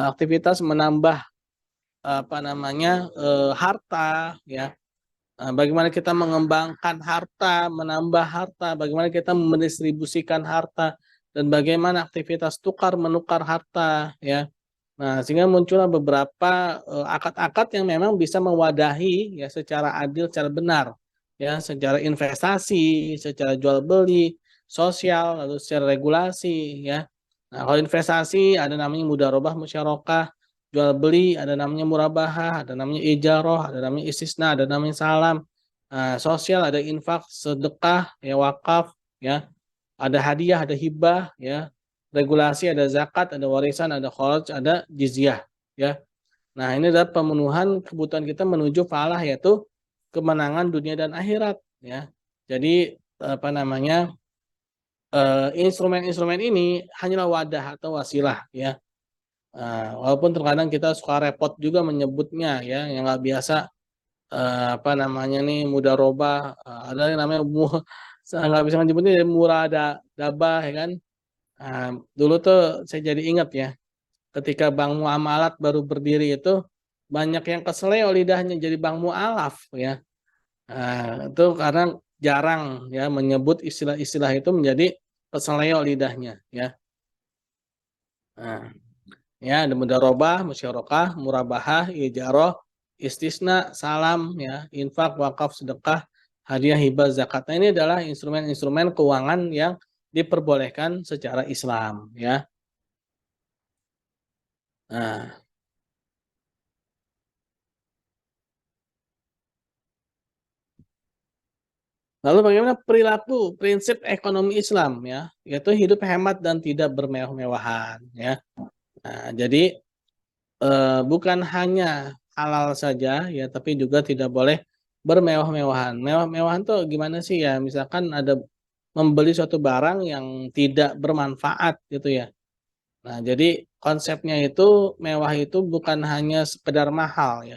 aktivitas menambah harta ya. Nah, bagaimana kita mengembangkan harta, menambah harta, bagaimana kita mendistribusikan harta dan bagaimana aktivitas tukar menukar harta ya. Nah, sehingga muncullah beberapa akad-akad yang memang bisa mewadahi ya secara adil, secara benar ya, secara investasi, secara jual beli, sosial, lalu secara regulasi ya. Nah, kalau investasi ada namanya mudharabah musyarakah, jual beli ada namanya murabahah, ada namanya ijarah, ada namanya istisna, ada namanya salam. Nah, sosial ada infak, sedekah, ya wakaf, ya. Ada hadiah, ada hibah, ya. Regulasi ada zakat, ada warisan, ada kharaj, ada jizyah, ya. Nah, ini adalah pemenuhan kebutuhan kita menuju falah, yaitu kemenangan dunia dan akhirat, ya. Jadi apa namanya? Instrumen-instrumen ini hanyalah wadah atau wasilah, ya. Walaupun terkadang kita suka repot juga menyebutnya, ya, yang nggak biasa apa namanya nih mudharabah, ada yang namanya saya nggak bisa nyebutnya muradabah, ya kan. Dulu tuh saya jadi ingat ya, ketika Bank Muamalat baru berdiri itu banyak yang keseleo lidahnya jadi Bank Mualaf, ya. Itu karena jarang ya menyebut istilah-istilah itu menjadi keseleo lidahnya, ya. Nah, ya ada mudharabah, musyarakah, murabahah, ijarah, istisna, salam, ya, infak, wakaf, sedekah, hadiah, hibah, zakat. Nah, ini adalah instrumen-instrumen keuangan yang diperbolehkan secara Islam, ya. Nah, lalu bagaimana perilaku prinsip ekonomi Islam, ya, yaitu hidup hemat dan tidak bermewah-mewahan, ya. Nah, jadi bukan hanya halal saja ya, tapi juga tidak boleh bermewah-mewahan. Mewah-mewahan tuh gimana sih ya? Misalkan ada membeli suatu barang yang tidak bermanfaat gitu ya. Nah, jadi konsepnya itu mewah itu bukan hanya sekedar mahal ya.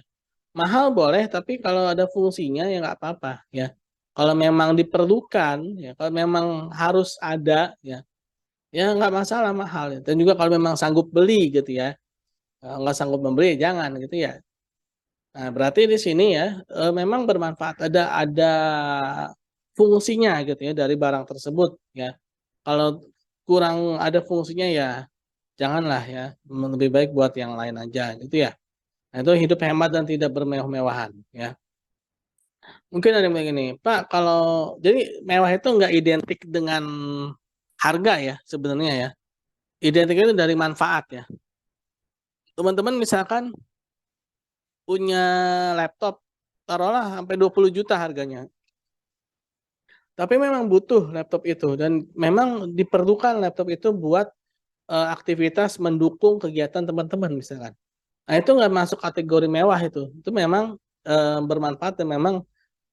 Mahal boleh, tapi kalau ada fungsinya ya nggak apa-apa ya. Kalau memang diperlukan ya, kalau memang harus ada ya, ya nggak masalah mahal ya. Dan juga kalau memang sanggup beli gitu ya, nggak sanggup membeli jangan gitu ya. Nah, berarti di sini ya memang bermanfaat, ada fungsinya gitu ya dari barang tersebut ya. Kalau kurang ada fungsinya ya janganlah ya, lebih baik buat yang lain aja gitu ya. Nah, itu hidup hemat dan tidak bermewah-mewahan ya. Mungkin ada yang begini, Pak, kalau jadi mewah itu nggak identik dengan harga ya sebenarnya ya. Identik itu dari manfaat ya. Teman-teman misalkan punya laptop, taruhlah sampai 20 juta harganya. Tapi memang butuh laptop itu dan memang diperlukan laptop itu buat aktivitas mendukung kegiatan teman-teman misalkan. Nah, itu nggak masuk kategori mewah itu. Itu memang bermanfaat dan memang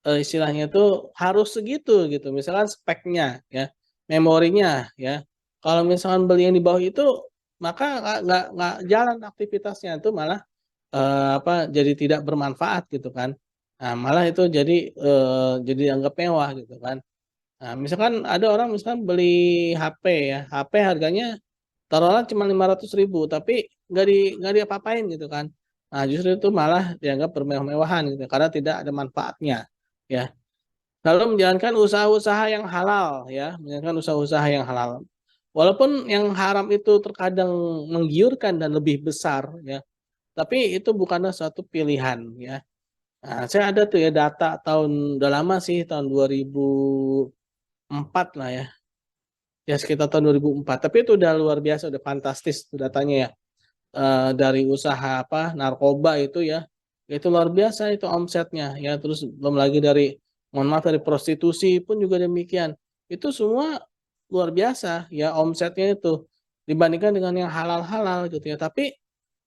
istilahnya itu harus segitu gitu. Misalkan speknya ya, memorinya ya. Kalau misalkan beli yang di bawah itu maka nggak jalan aktivitasnya, itu malah apa jadi tidak bermanfaat gitu kan. Nah, malah itu jadi anggap mewah gitu kan. Nah, misalkan ada orang misalkan beli HP ya, HP harganya taruhlah cuma 500.000, tapi nggak diapa-apain gitu kan. Nah, justru itu malah dianggap bermewah-mewahan gitu, karena tidak ada manfaatnya, ya. Lalu menjalankan usaha-usaha yang halal, ya, menjalankan usaha-usaha yang halal. Walaupun yang haram itu terkadang menggiurkan dan lebih besar, ya, tapi itu bukanlah suatu pilihan, ya. Nah, saya ada tuh ya data tahun udah lama sih, tahun 2004 lah ya. Ya sekitar tahun 2004. Tapi itu udah luar biasa, udah fantastis tuh datanya ya. Dari usaha apa narkoba itu ya. Itu luar biasa itu omsetnya ya. Terus belum lagi dari mohon maaf dari prostitusi pun juga demikian. Itu semua luar biasa ya omsetnya itu dibandingkan dengan yang halal-halal gitu ya. Tapi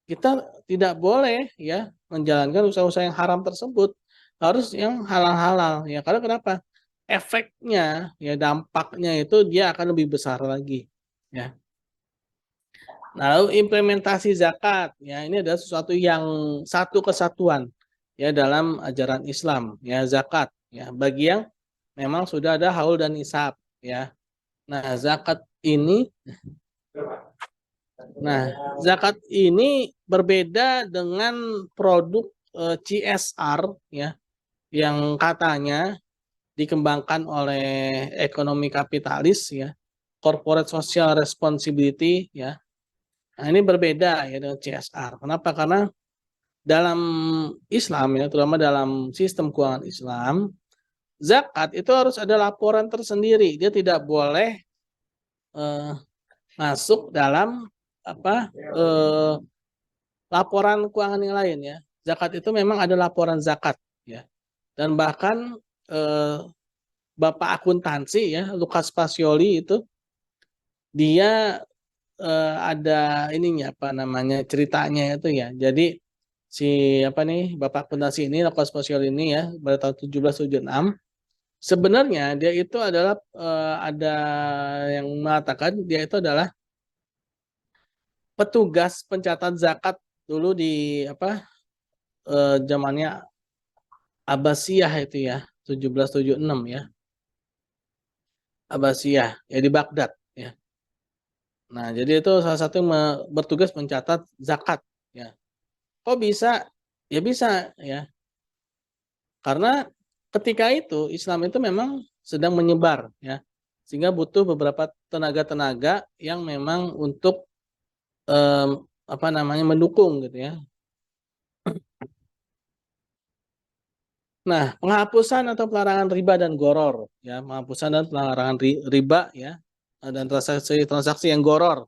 kita tidak boleh ya menjalankan usaha-usaha yang haram tersebut, harus yang halal-halal ya. Karena kenapa? Efeknya ya dampaknya itu dia akan lebih besar lagi ya. Nah, lalu implementasi zakat ya, ini adalah sesuatu yang satu kesatuan ya dalam ajaran Islam ya, zakat ya bagi yang memang sudah ada haul dan nisab ya. Nah, zakat ini berbeda dengan produk CSR ya, yang katanya dikembangkan oleh ekonomi kapitalis ya, corporate social responsibility ya. Nah, ini berbeda ya dengan CSR. Kenapa? Karena dalam Islam ya, terutama dalam sistem keuangan Islam, zakat itu harus ada laporan tersendiri. Dia tidak boleh masuk dalam laporan keuangan yang lain ya. Zakat itu memang ada laporan zakat ya. Dan bahkan Bapak akuntansi ya, Lukas Pasioli itu dia ada ininya ceritanya itu ya. Jadi si Bapak akuntansi ini Lukas Pasioli ini ya pada tahun 1776 sebenarnya dia itu adalah ada yang mengatakan dia itu adalah petugas pencatat zakat dulu di zamannya Abbasiyah itu ya 1776 ya. Abbasiyah ya di Baghdad ya. Nah, jadi itu salah satu yang bertugas mencatat zakat ya. Kok bisa? Ya bisa ya. Karena ketika itu Islam itu memang sedang menyebar ya. Sehingga butuh beberapa tenaga-tenaga yang memang untuk mendukung gitu ya. Nah, penghapusan atau pelarangan riba dan goror ya, penghapusan dan pelarangan riba ya, dan transaksi yang goror,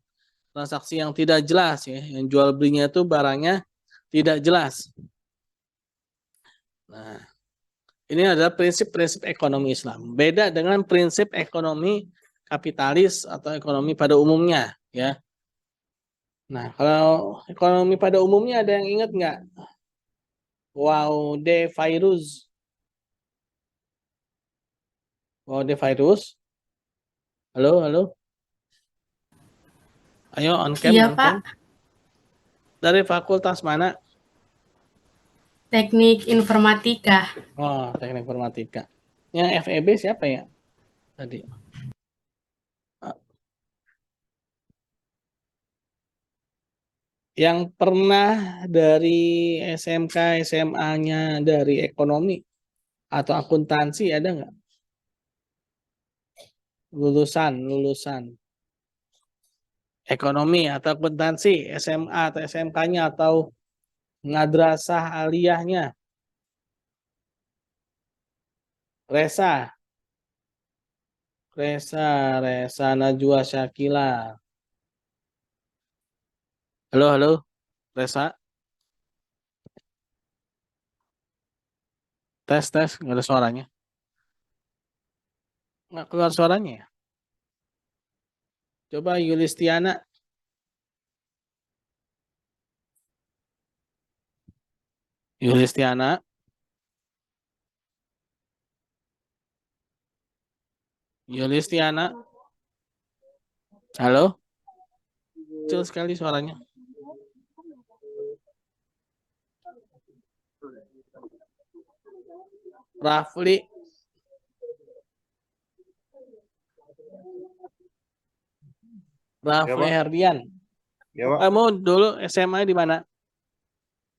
transaksi yang tidak jelas ya, yang jual belinya itu barangnya tidak jelas. Nah, ini adalah prinsip-prinsip ekonomi Islam. Beda dengan prinsip ekonomi kapitalis atau ekonomi pada umumnya ya. Nah, kalau ekonomi pada umumnya ada yang ingat nggak? Wow, de virus. Wow, de virus. Halo, halo. Ayo on cam. Iya, on Pak. cam. Dari fakultas mana? Teknik Informatika. Oh, teknik informatika. Yang FEB siapa ya? Tadi. Yang pernah dari SMK, SMA-nya dari ekonomi atau akuntansi ada nggak? Lulusan ekonomi atau akuntansi, SMA atau SMK-nya atau madrasah aliyahnya. Resa Najwa Syakila. Halo, halo, Resa. Tes, nggak ada suaranya. Nggak keluar suaranya ya? Coba Yulistiana. Yulistiana. Yulistiana. Halo? Kecil sekali suaranya. Rafli. Rafli Herdian. Ya, Pak. Kamu dulu SMA di mana?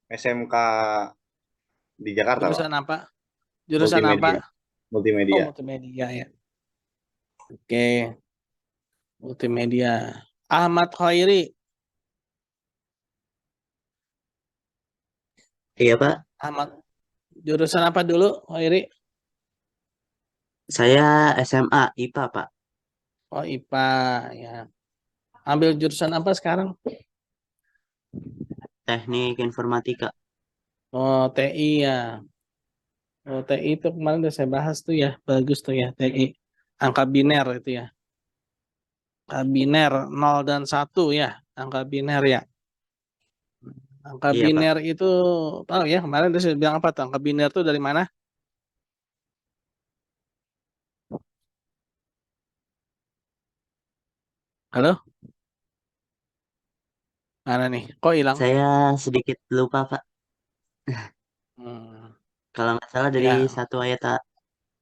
SMK di Jakarta, Pak. Jurusan apa? Jurusan Multimedia. apa? Multimedia. Oh, multimedia ya. Oke. Multimedia. Ahmad Khairi. Iya, Pak. Ahmad. Jurusan apa dulu, Khairi? Saya SMA IPA, Pak. Oh, IPA ya. Ambil jurusan apa sekarang? Teknik Informatika. Oh, TI ya. Oh, TI itu kemarin udah saya bahas tuh ya. Bagus tuh ya, TI. Angka biner itu ya. Angka biner 0 dan 1 ya. Angka biner ya. Angka Iya, Pak. biner itu tahu ya, kemarin saya bilang apa tuh? Angka biner itu dari mana? Halo? Mana nih? Kok hilang? Saya sedikit lupa, Pak. Hmm, Kalau nggak salah dari ya. satu ayat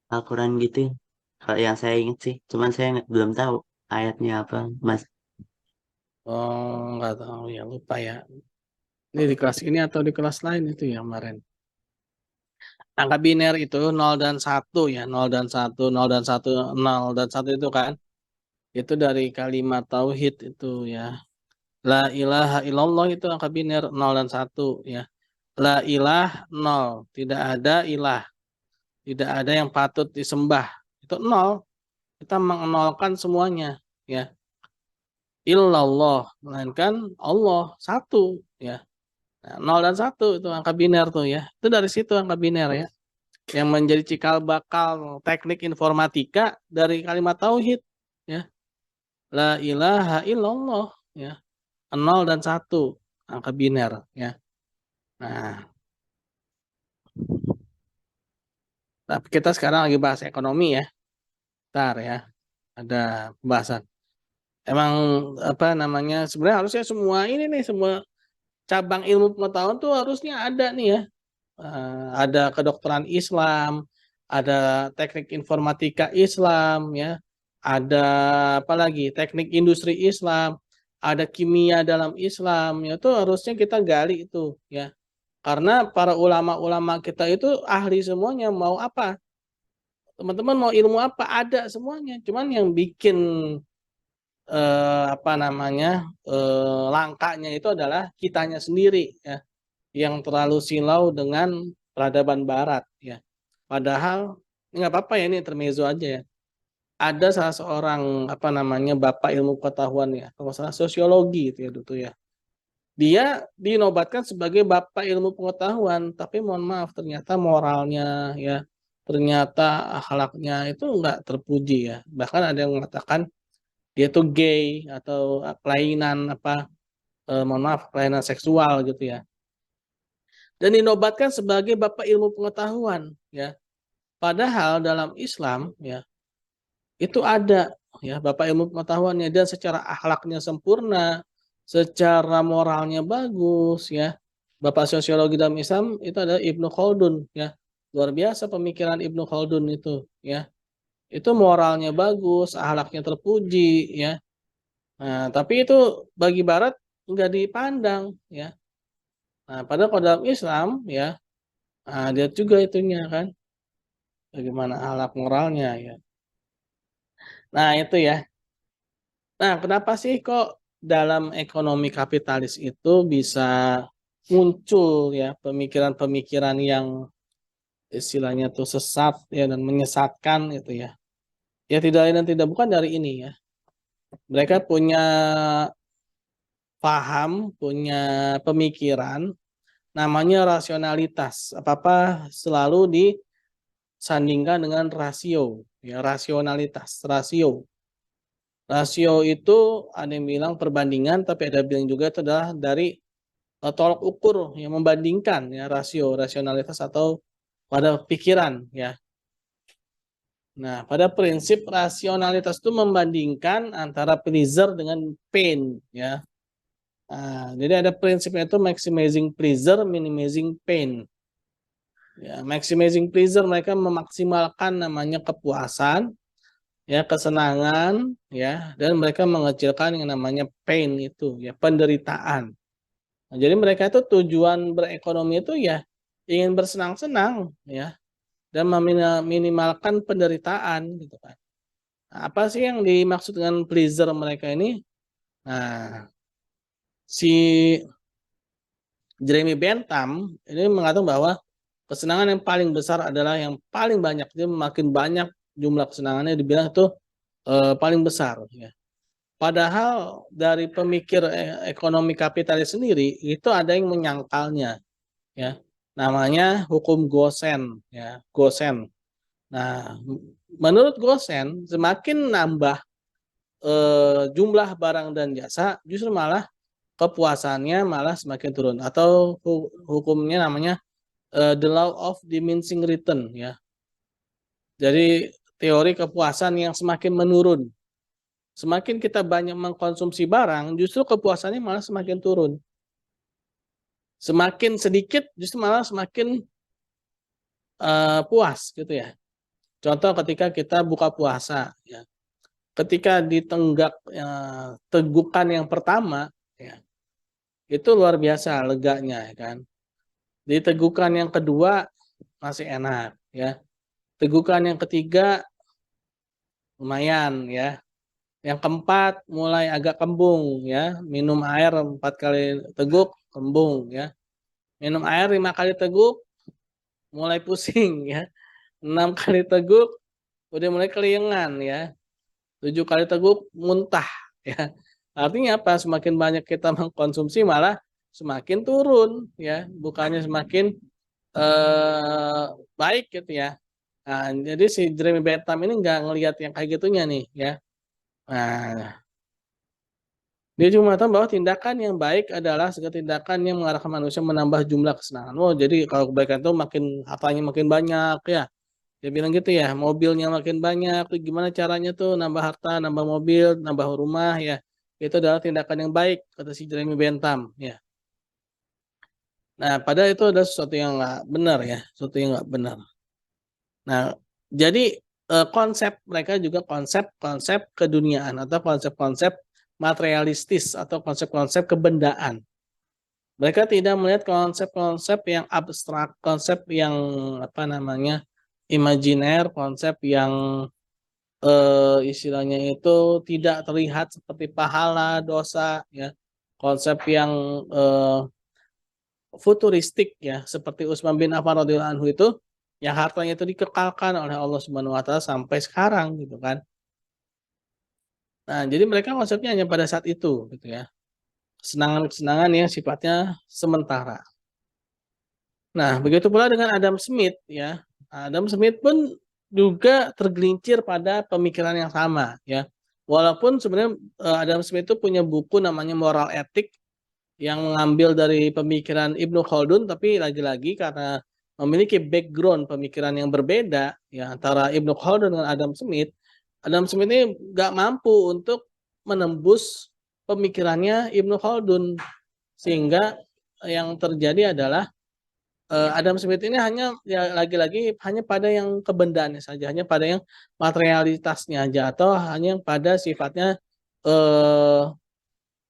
Al-Quran gitu. Kalau yang saya ingat sih. Cuman saya belum tahu ayatnya apa, Mas. Oh, nggak tahu ya, lupa ya. Ini di kelas ini atau di kelas lain itu ya kemarin. Angka biner itu 0 dan 1 ya. 0 dan 1, 0 dan 1, 0 dan 1 itu kan. Itu dari kalimat tauhid itu ya. La ilaha illallah itu angka biner 0 dan 1 ya. La ilah 0, tidak ada ilah. tidak ada yang patut disembah. Itu nol. Kita mengenolkan semuanya, ya. Illallah, melainkan Allah satu, ya. Nah, 0 dan 1 itu angka biner tuh ya. Itu dari situ angka biner ya. Yang menjadi cikal bakal teknik informatika dari kalimat tauhid, ya. La ilaha illallah, ya. 0 dan 1 angka biner, ya. Nah, tapi kita sekarang lagi bahas ekonomi ya. Bentar ya. Ada pembahasan. Emang apa namanya? Sebenarnya harusnya semua ini nih, semua cabang ilmu pengetahuan tuh harusnya ada nih ya. Ada kedokteran Islam, ada teknik informatika Islam ya. Ada apa lagi? Teknik industri Islam, ada kimia dalam Islam ya. Itu harusnya kita gali itu ya. Karena para ulama-ulama kita itu ahli semuanya, mau apa? Teman-teman mau ilmu apa? Ada semuanya. Cuman yang bikin apa namanya? Langkanya itu adalah kitanya sendiri ya, yang terlalu silau dengan peradaban barat ya. Padahal nggak apa-apa ya, ini intermezzo aja ya. Ada salah seorang apa namanya bapak ilmu pengetahuan ya, kalau salah sosiologi itu ya dulu ya. Dia dinobatkan sebagai bapak ilmu pengetahuan, tapi mohon maaf ternyata moralnya ya, ternyata akhlaknya itu nggak terpuji ya. Bahkan ada yang mengatakan dia tuh gay atau kelainan apa, mohon maaf, kelainan seksual gitu ya. Dan dinobatkan sebagai bapak ilmu pengetahuan ya. Padahal dalam Islam ya itu ada ya bapak ilmu pengetahuannya, dan secara akhlaknya sempurna, secara moralnya bagus ya. Bapak sosiologi dalam Islam itu adalah Ibnu Khaldun ya. Luar biasa pemikiran Ibnu Khaldun itu ya. Itu moralnya bagus, akhlaknya terpuji ya. Nah, tapi itu bagi barat enggak dipandang ya. Nah, padahal kalau dalam Islam ya, nah, lihat juga itunya kan, bagaimana akhlak moralnya ya. Nah itu ya. Nah kenapa sih kok dalam ekonomi kapitalis itu bisa muncul ya pemikiran-pemikiran yang istilahnya tuh sesat ya dan menyesatkan itu ya. Ya tidak lain dan tidak bukan dari ini ya. Mereka punya paham, punya pemikiran, namanya rasionalitas. Apa-apa selalu disandingkan dengan rasio, ya rasionalitas, rasio. Rasio itu ada yang bilang perbandingan, tapi ada yang bilang juga itu adalah dari tolok ukur yang membandingkan ya rasio, rasionalitas atau pada pikiran ya. Nah, pada prinsip rasionalitas itu membandingkan antara pleasure dengan pain ya. Nah, jadi ada prinsipnya itu maximizing pleasure, minimizing pain. Ya, maximizing pleasure mereka memaksimalkan namanya kepuasan, ya kesenangan, ya, dan mereka mengecilkan yang namanya pain itu, ya penderitaan. Nah, jadi mereka itu tujuan berekonomi itu ya ingin bersenang-senang, ya, dan meminimalkan penderitaan, gitu kan. Nah, apa sih yang dimaksud dengan pleasure mereka ini? Nah, si Jeremy Bentham ini mengatakan bahwa kesenangan yang paling besar adalah yang paling banyak. Jadi makin banyak jumlah kesenangannya dibilang itu paling besar. Ya. Padahal dari pemikir ekonomi kapitalis sendiri itu ada yang menyangkalnya. Ya. Namanya hukum Gosen. Ya. Gosen. Nah, menurut Gosen semakin nambah jumlah barang dan jasa justru malah kepuasannya malah semakin turun, atau hukumnya namanya the law of diminishing return ya. Jadi teori kepuasan yang semakin menurun. Semakin kita banyak mengkonsumsi barang, justru kepuasannya malah semakin turun. Semakin sedikit justru malah semakin puas gitu ya. Contoh ketika kita buka puasa ya. Ketika ditenggak tegukan yang pertama ya, itu luar biasa leganya ya kan. Di tegukan yang kedua masih enak ya. Tegukan yang ketiga lumayan ya. Yang keempat mulai agak kembung ya. Minum air 4 kali teguk kembung ya. Minum air 5 kali teguk mulai pusing ya. 6 kali teguk udah mulai keliengan ya. 7 kali teguk muntah ya. Artinya apa? Semakin banyak kita mengkonsumsi malah semakin turun ya, bukannya semakin baik gitu ya. Nah, jadi si Jeremy Bentham ini nggak ngelihat yang kayak gitunya nih ya. Nah, dia juga mengatakan bahwa tindakan yang baik adalah segala tindakan yang mengarahkan manusia menambah jumlah kesenangan. Oh, jadi kalau kebaikan itu makin hartanya makin banyak ya. Dia bilang gitu ya, mobilnya makin banyak, tuh gimana caranya tuh nambah harta, nambah mobil, nambah rumah ya. Itu adalah tindakan yang baik, kata si Jeremy Bentham ya. Nah, padahal itu adalah sesuatu yang nggak benar ya, sesuatu yang nggak benar. Nah, jadi konsep mereka juga konsep-konsep keduniaan atau konsep-konsep materialistis atau konsep-konsep kebendaan. Mereka tidak melihat konsep-konsep yang abstrak, konsep yang apa namanya imajiner, konsep yang istilahnya itu tidak terlihat seperti pahala, dosa, ya, konsep yang futuristik ya, seperti Utsman bin Affan radhiyallahu anhu itu, yang hartanya itu dikekalkan oleh Allah Subhanahu wa taala sampai sekarang gitu kan. Nah, jadi mereka konsepnya hanya pada saat itu gitu ya. Kesenangan-kesenangan yang sifatnya sementara. Nah, begitu pula dengan Adam Smith ya. Adam Smith pun juga tergelincir pada pemikiran yang sama ya. Walaupun sebenarnya Adam Smith itu punya buku namanya Moral Ethic yang mengambil dari pemikiran Ibnu Khaldun, tapi lagi-lagi karena memiliki background pemikiran yang berbeda ya antara Ibnu Khaldun dengan Adam Smith ini nggak mampu untuk menembus pemikirannya Ibnu Khaldun, sehingga yang terjadi adalah Adam Smith ini hanya ya lagi-lagi hanya pada yang kebendaannya saja, hanya pada yang materialitasnya aja, atau hanya yang pada sifatnya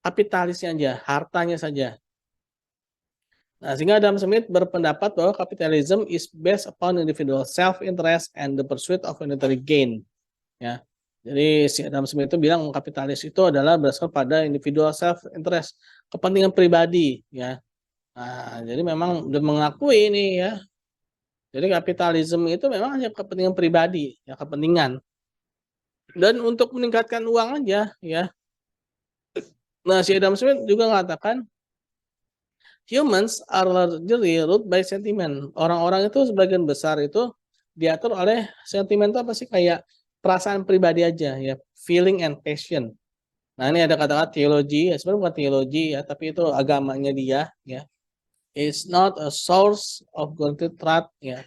kapitalisnya aja, hartanya saja. Nah, sehingga Adam Smith berpendapat bahwa capitalism is based upon individual self-interest and the pursuit of monetary gain. Ya, jadi si Adam Smith itu bilang kapitalis itu adalah berdasarkan pada individual self-interest, kepentingan pribadi. Ya, nah, jadi memang udah mengakui ini ya. Jadi kapitalisme itu memang hanya kepentingan pribadi, ya kepentingan. Dan untuk meningkatkan uang aja, ya. Nah, si Adam Smith juga mengatakan humans are largely ruled by sentiment. Orang-orang itu sebagian besar itu diatur oleh sentimen itu apa sih? Kayak perasaan pribadi aja ya, feeling and passion. Nah, ini ada kata-kata teologi, ya sebenarnya bukan teologi ya, tapi itu agamanya dia ya. It's not a source of godly truth ya.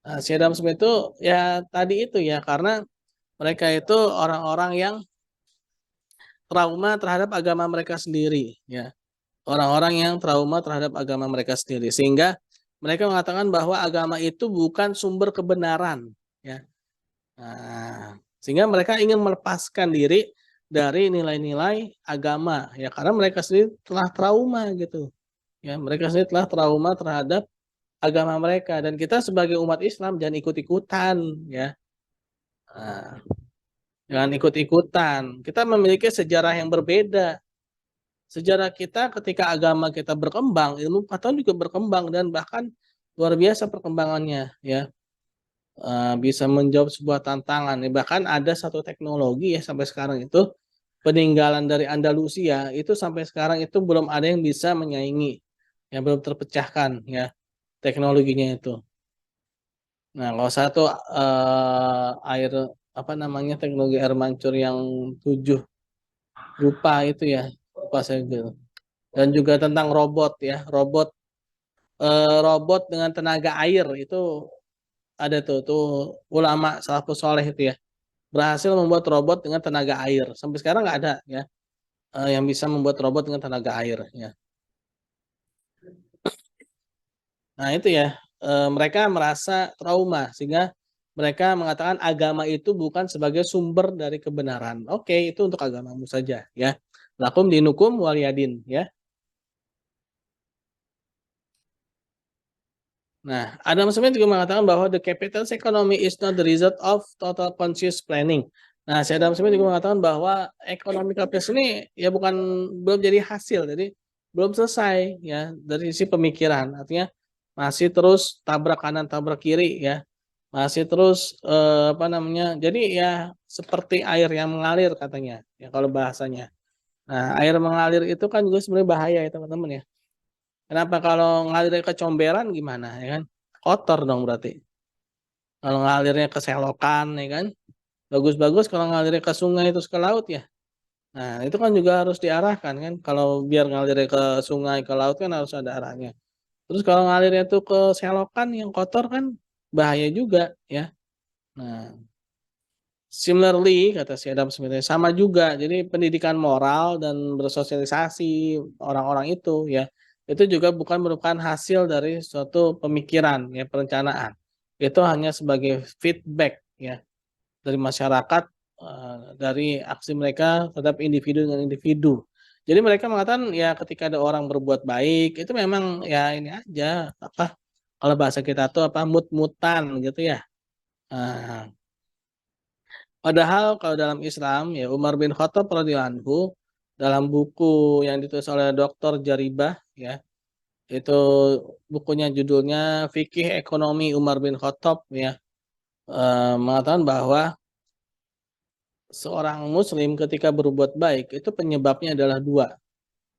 Nah, si Adam Smith itu ya tadi itu ya, karena mereka itu orang-orang yang trauma terhadap agama mereka sendiri ya. Orang-orang yang trauma terhadap agama mereka sendiri, sehingga mereka mengatakan bahwa agama itu bukan sumber kebenaran ya. Nah, sehingga mereka ingin melepaskan diri dari nilai-nilai agama ya, karena mereka sendiri telah trauma gitu ya, mereka sendiri telah trauma terhadap agama mereka, dan kita sebagai umat Islam jangan ikut-ikutan ya. Nah, jangan ikut-ikutan, kita memiliki sejarah yang berbeda. Sejarah kita ketika agama kita berkembang, ilmu pengetahuan juga berkembang, dan bahkan luar biasa perkembangannya ya. Bisa menjawab sebuah tantangan. Bahkan ada satu teknologi ya sampai sekarang itu peninggalan dari Andalusia itu sampai sekarang itu belum ada yang bisa menyaingi, ya belum terpecahkan ya teknologinya itu. Nah, kalau satu air apa namanya teknologi air mancur yang 7 rupa itu ya, lupa saya gitu. Dan juga tentang robot ya, robot dengan tenaga air itu ada tuh ulama salafus soleh itu ya, berhasil membuat robot dengan tenaga air. Sampai sekarang nggak ada ya yang bisa membuat robot dengan tenaga air ya. Nah itu ya, mereka merasa trauma sehingga mereka mengatakan agama itu bukan sebagai sumber dari kebenaran. Oke, itu untuk agamamu saja ya. Lakum dinukum waliyadin ya. Nah, Adam Smith juga mengatakan bahwa the capitalist economy is not the result of total conscious planning. Nah, si Adam Smith juga mengatakan bahwa ekonomi kapitalis ini ya belum jadi hasil, jadi belum selesai ya dari sisi pemikiran. Artinya masih terus tabrak kanan tabrak kiri ya. masih terus apa namanya? Jadi ya seperti air yang mengalir katanya, ya kalau bahasanya. Nah, air mengalir itu kan juga sebenarnya bahaya ya teman-teman ya. Kenapa kalau ngalir ke comberan gimana ya kan? Kotor dong berarti. Kalau ngalirnya ke selokan ya kan? Bagus-bagus kalau ngalirnya ke sungai terus ke laut ya. Nah, itu kan juga harus diarahkan kan. Kalau biar ngalirnya ke sungai ke laut kan harus ada arahnya. Terus kalau ngalirnya tuh ke selokan yang kotor kan bahaya juga ya. Nah, similarly kata si Adam Smith sama juga. Jadi pendidikan moral dan bersosialisasi orang-orang itu ya itu juga bukan merupakan hasil dari suatu pemikiran ya perencanaan. Itu hanya sebagai feedback ya dari masyarakat dari aksi mereka terhadap individu dengan individu. Jadi mereka mengatakan ya ketika ada orang berbuat baik itu memang ya ini aja apa kalau bahasa kita tuh apa mut-mutan gitu ya. Nah, padahal kalau dalam Islam ya Umar bin Khattab radhiyallahu anhu dalam buku yang ditulis oleh Dr. Jaribah ya itu bukunya judulnya Fikih Ekonomi Umar bin Khattab ya mengatakan bahwa seorang muslim ketika berbuat baik itu penyebabnya adalah dua.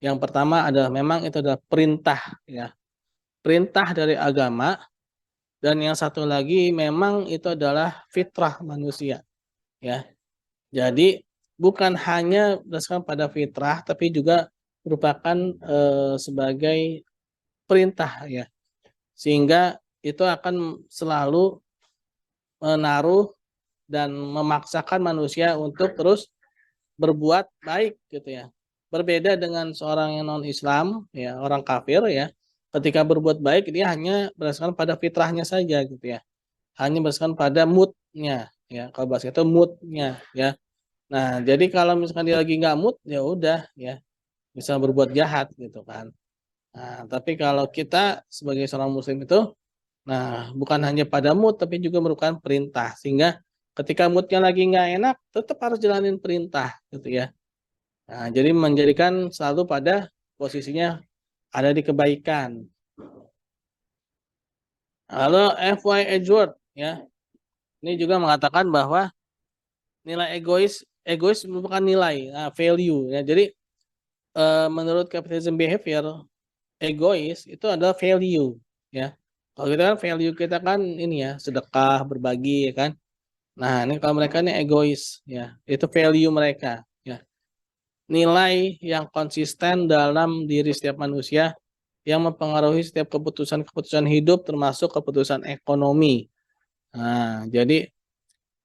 Yang pertama adalah memang itu adalah perintah ya. Perintah dari agama dan yang satu lagi memang itu adalah fitrah manusia ya. Jadi bukan hanya berdasarkan pada fitrah tapi juga merupakan sebagai perintah ya. Sehingga itu akan selalu menaruh dan memaksakan manusia untuk terus berbuat baik gitu ya. Berbeda dengan seorang yang non-Islam ya, orang kafir ya. Ketika berbuat baik dia hanya berdasarkan pada fitrahnya saja gitu ya. Hanya berdasarkan pada moodnya ya. Kalau bahasa itu moodnya ya. Nah, jadi kalau misalkan dia lagi nggak mood ya udah ya bisa berbuat jahat gitu kan. Nah, tapi kalau kita sebagai seorang muslim itu nah bukan hanya pada mood tapi juga merupakan perintah sehingga ketika moodnya lagi nggak enak tetap harus jalanin perintah gitu ya. Nah, jadi menjadikan selalu pada posisinya ada di kebaikan. Lalu F.Y. Edgeworth ya, ini juga mengatakan bahwa nilai egois merupakan nilai value ya. Jadi menurut capitalism behavior egois itu adalah value ya. Kalau kita kan value kita kan ini ya sedekah berbagi ya kan. Nah ini kalau mereka ini egois ya itu value mereka ya. Nilai yang konsisten dalam diri setiap manusia yang mempengaruhi setiap keputusan-keputusan hidup termasuk keputusan ekonomi. Nah, jadi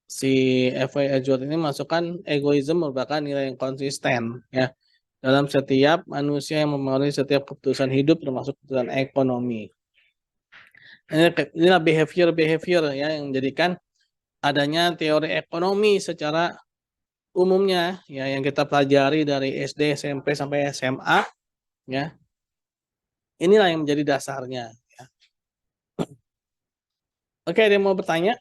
si F.Y. Edgeworth ini masukkan egoisme merupakan nilai yang konsisten ya dalam setiap manusia yang mempengaruhi setiap keputusan hidup termasuk keputusan ekonomi. Inilah behavior ya yang menjadikan adanya teori ekonomi secara umumnya ya yang kita pelajari dari SD, SMP sampai SMA ya. Inilah yang menjadi dasarnya ya. Oke, ada yang mau bertanya?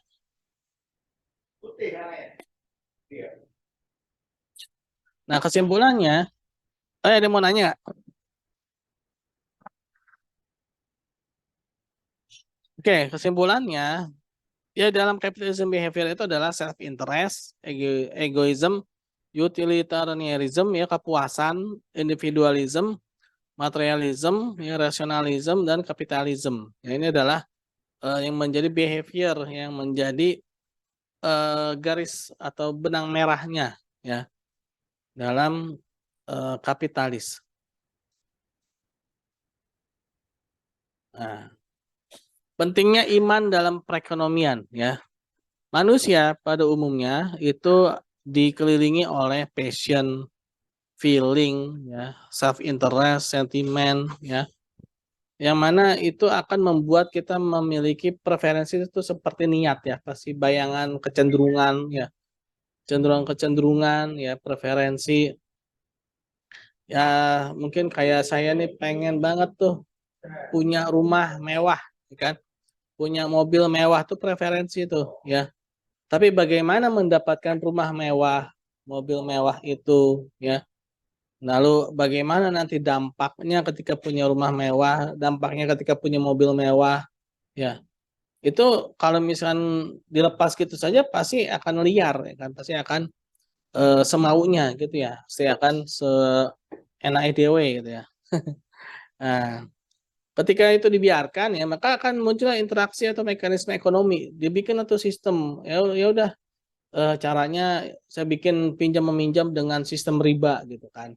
Nah, kesimpulannya ada yang mau nanya nggak? Oke, kesimpulannya ya dalam capitalism behavior itu adalah self interest, egoism, utilitarianism ya kepuasan, individualism, materialism, ya rasionalism dan kapitalisme. Ya, ini adalah yang menjadi behavior yang menjadi garis atau benang merahnya ya dalam kapitalis. Nah, pentingnya iman dalam perekonomian ya. Manusia pada umumnya itu dikelilingi oleh passion, feeling ya, self interest, sentimen ya. Yang mana itu akan membuat kita memiliki preferensi itu seperti niat ya, pasti bayangan kecenderungan ya. Kecenderungan ya, preferensi ya mungkin kayak saya nih pengen banget tuh punya rumah mewah ya kan. Punya mobil mewah tuh preferensi tuh ya. Tapi bagaimana mendapatkan rumah mewah, mobil mewah itu ya. Lalu bagaimana nanti dampaknya ketika punya rumah mewah, dampaknya ketika punya mobil mewah ya. Itu kalau misalkan dilepas gitu saja pasti akan liar ya kan, pasti akan semaunya gitu ya, pasti akan seenake dewe gitu ya. Nah, ketika itu dibiarkan ya, maka akan muncul interaksi atau mekanisme ekonomi. Dibikin atau sistem. Ya udah caranya saya bikin pinjam meminjam dengan sistem riba gitu kan.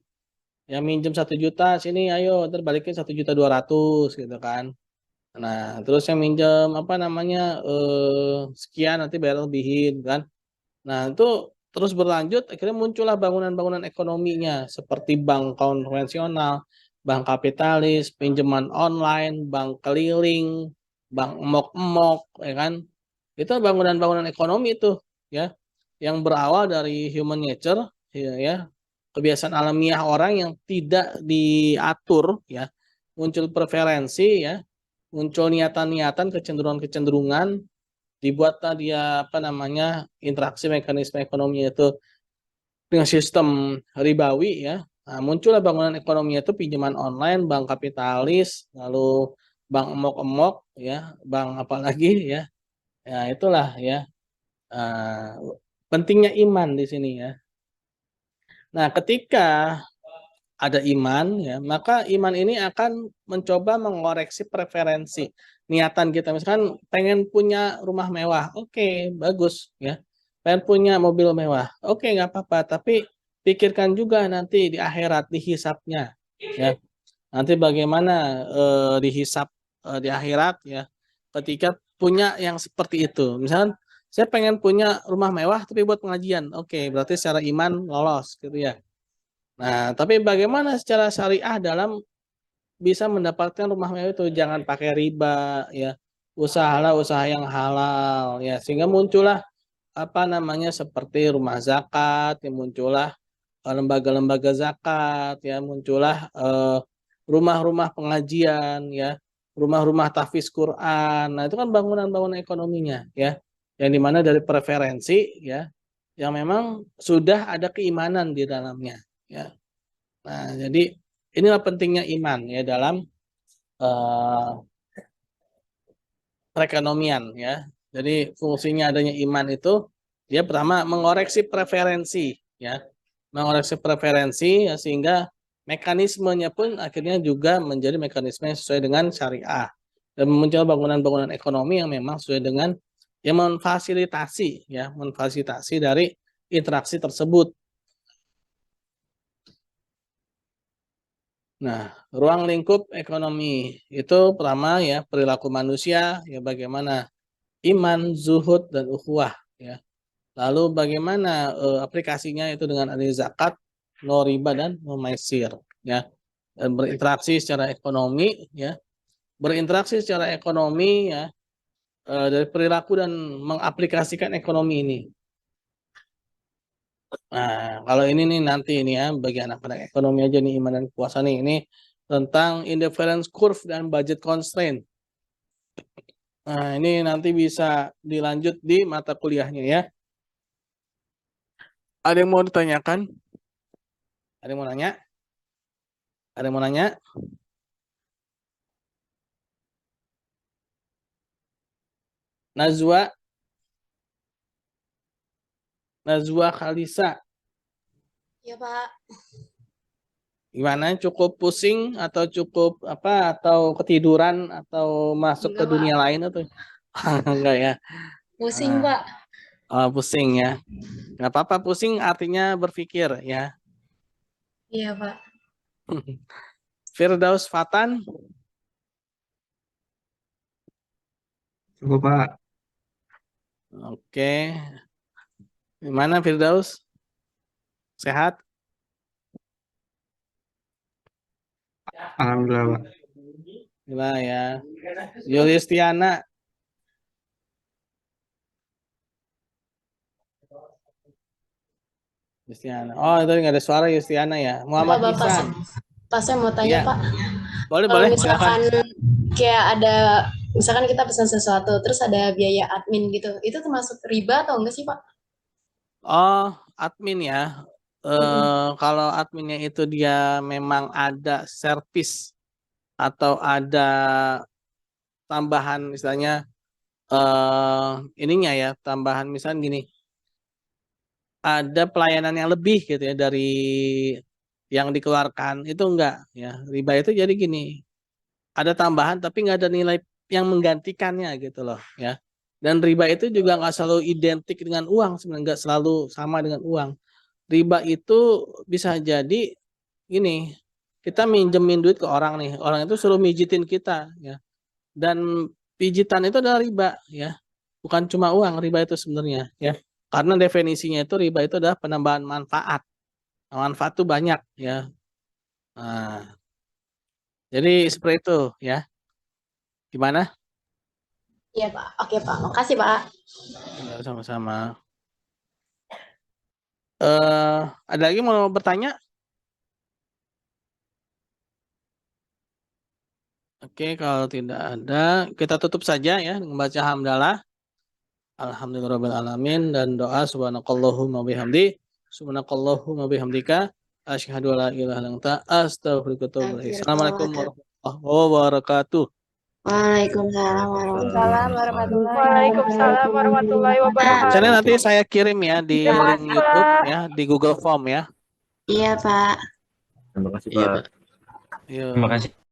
Yang minjem 1 juta sini ayo ntar balikin 1.200.000 gitu kan. Nah, terus yang minjem apa namanya sekian nanti bayar lebihin kan. Nah, itu terus berlanjut akhirnya muncullah bangunan-bangunan ekonominya seperti bank konvensional, bank kapitalis, pinjaman online, bank keliling, bank emok-emok ya kan. Itu bangunan-bangunan ekonomi itu ya yang berawal dari human nature ya, kebiasaan alamiah orang yang tidak diatur ya, muncul preferensi ya, muncul niatan-niatan, kecenderungan-kecenderungan, dibuatlah dia apa namanya interaksi mekanisme ekonomi itu dengan sistem ribawi ya. Nah, muncullah bangunan ekonomi itu pinjaman online, bank kapitalis, lalu bank emok-emok ya, bank apa lagi ya. Ya itulah ya pentingnya iman di sini ya. Nah, ketika ada iman ya, maka iman ini akan mencoba mengoreksi preferensi niatan kita. Misalkan pengen punya rumah mewah, oke, bagus ya. Pengen punya mobil mewah, oke, nggak apa-apa. Tapi pikirkan juga nanti di akhirat, di hisapnya ya. Nanti bagaimana dihisap di akhirat ya. Ketika punya yang seperti itu. Misalkan saya pengen punya rumah mewah tapi buat pengajian, oke, berarti secara iman lolos gitu ya. Nah, tapi bagaimana secara syariah dalam bisa mendapatkan rumah mewah itu? Jangan pakai riba ya. Usahalah usaha yang halal ya. Sehingga muncullah apa namanya seperti rumah zakat, yang muncullah lembaga-lembaga zakat ya, muncullah rumah-rumah pengajian ya, rumah-rumah tahfiz Quran. Nah, itu kan bangunan-bangunan ekonominya ya. Yang dimana dari preferensi ya, yang memang sudah ada keimanan di dalamnya ya. Nah, jadi inilah pentingnya iman ya dalam perekonomian ya. Jadi fungsinya adanya iman itu dia pertama mengoreksi preferensi ya. Mengoreksi preferensi ya, sehingga mekanismenya pun akhirnya juga menjadi mekanisme yang sesuai dengan syariah. Dan muncul bangunan-bangunan ekonomi yang memang sesuai dengan yang memfasilitasi dari interaksi tersebut. Nah, ruang lingkup ekonomi itu pertama ya perilaku manusia ya, bagaimana iman, zuhud dan ukhuwah ya. Lalu bagaimana aplikasinya itu dengan adanya zakat, no riba dan no maisir ya. Dan berinteraksi secara ekonomi ya. Berinteraksi secara ekonomi ya dari perilaku dan mengaplikasikan ekonomi ini. Nah, kalau ini nih nanti ini ya bagi anak-anak ekonomi aja nih iman dan puasa nih, ini tentang indifference curve dan budget constraint. Nah, ini nanti bisa dilanjut di mata kuliahnya ya. Ada yang mau ditanyakan? Ada yang mau nanya? Ada yang mau nanya? Najwa Khalisa. Iya, Pak. Gimana? Cukup pusing atau cukup apa? Atau ketiduran atau masuk ke Enggak, dunia Pak. lain atau enggak ya? Pusing, Pak. Oh, pusing ya. Nggak apa-apa, pusing artinya berpikir ya. Iya, Pak. Firdaus Fatan. Cukup, Pak. Oke. Gimana Firdaus? Sehat? Alhamdulillah, Pak. Gila ya. Yulistiana. Yulistiana. Oh, itu nggak ada suara Yulistiana ya. Muhammad Bapak, Ihsan. Pas saya mau tanya, Iya. Pak. Boleh, Kalau boleh. misalkan Silakan. kayak ada, misalkan kita pesan sesuatu, terus ada biaya admin gitu, itu termasuk riba atau enggak sih, Pak? Oh, admin ya. Kalau adminnya itu dia memang ada servis atau ada tambahan misalnya ininya ya, tambahan misalnya gini, ada pelayanan yang lebih gitu ya dari yang dikeluarkan, itu enggak ya. Riba itu jadi gini, ada tambahan tapi nggak ada nilai yang menggantikannya gitu loh ya. Dan riba itu juga nggak selalu identik dengan uang, sebenarnya nggak selalu sama dengan uang. Riba itu bisa jadi gini, kita minjemin duit ke orang nih, orang itu suruh mijitin kita ya. Dan pijitan itu adalah riba ya, bukan cuma uang. Riba itu sebenarnya ya, karena definisinya itu riba itu adalah penambahan manfaat. Manfaat itu banyak ya. Nah, jadi seperti itu ya. Gimana? Iya, Pak. Oke, Pak. Makasih, Pak. Ya, sama-sama. Ada lagi mau bertanya? Oke, kalau tidak ada, kita tutup saja ya dengan baca hamdalah. Alhamdulillahirabbil alamin dan doa subhanakallahumma bihamdi, subhanakallahumma bihamdika, asyhadu an la ilaha illa anta, astaghfiruka wa atubu ilaik. Assalamualaikum warahmatullahi wabarakatuh. Waalaikumsalam warahmatullahi Waalaikumsalam warahmatullahi wabarakatuh. Channel nanti saya kirim ya di Terima link kasih, YouTube Pak. ya, di Google Form ya. Iya, Pak. Terima kasih, Iya, Pak. Pak. Yuk. Terima kasih.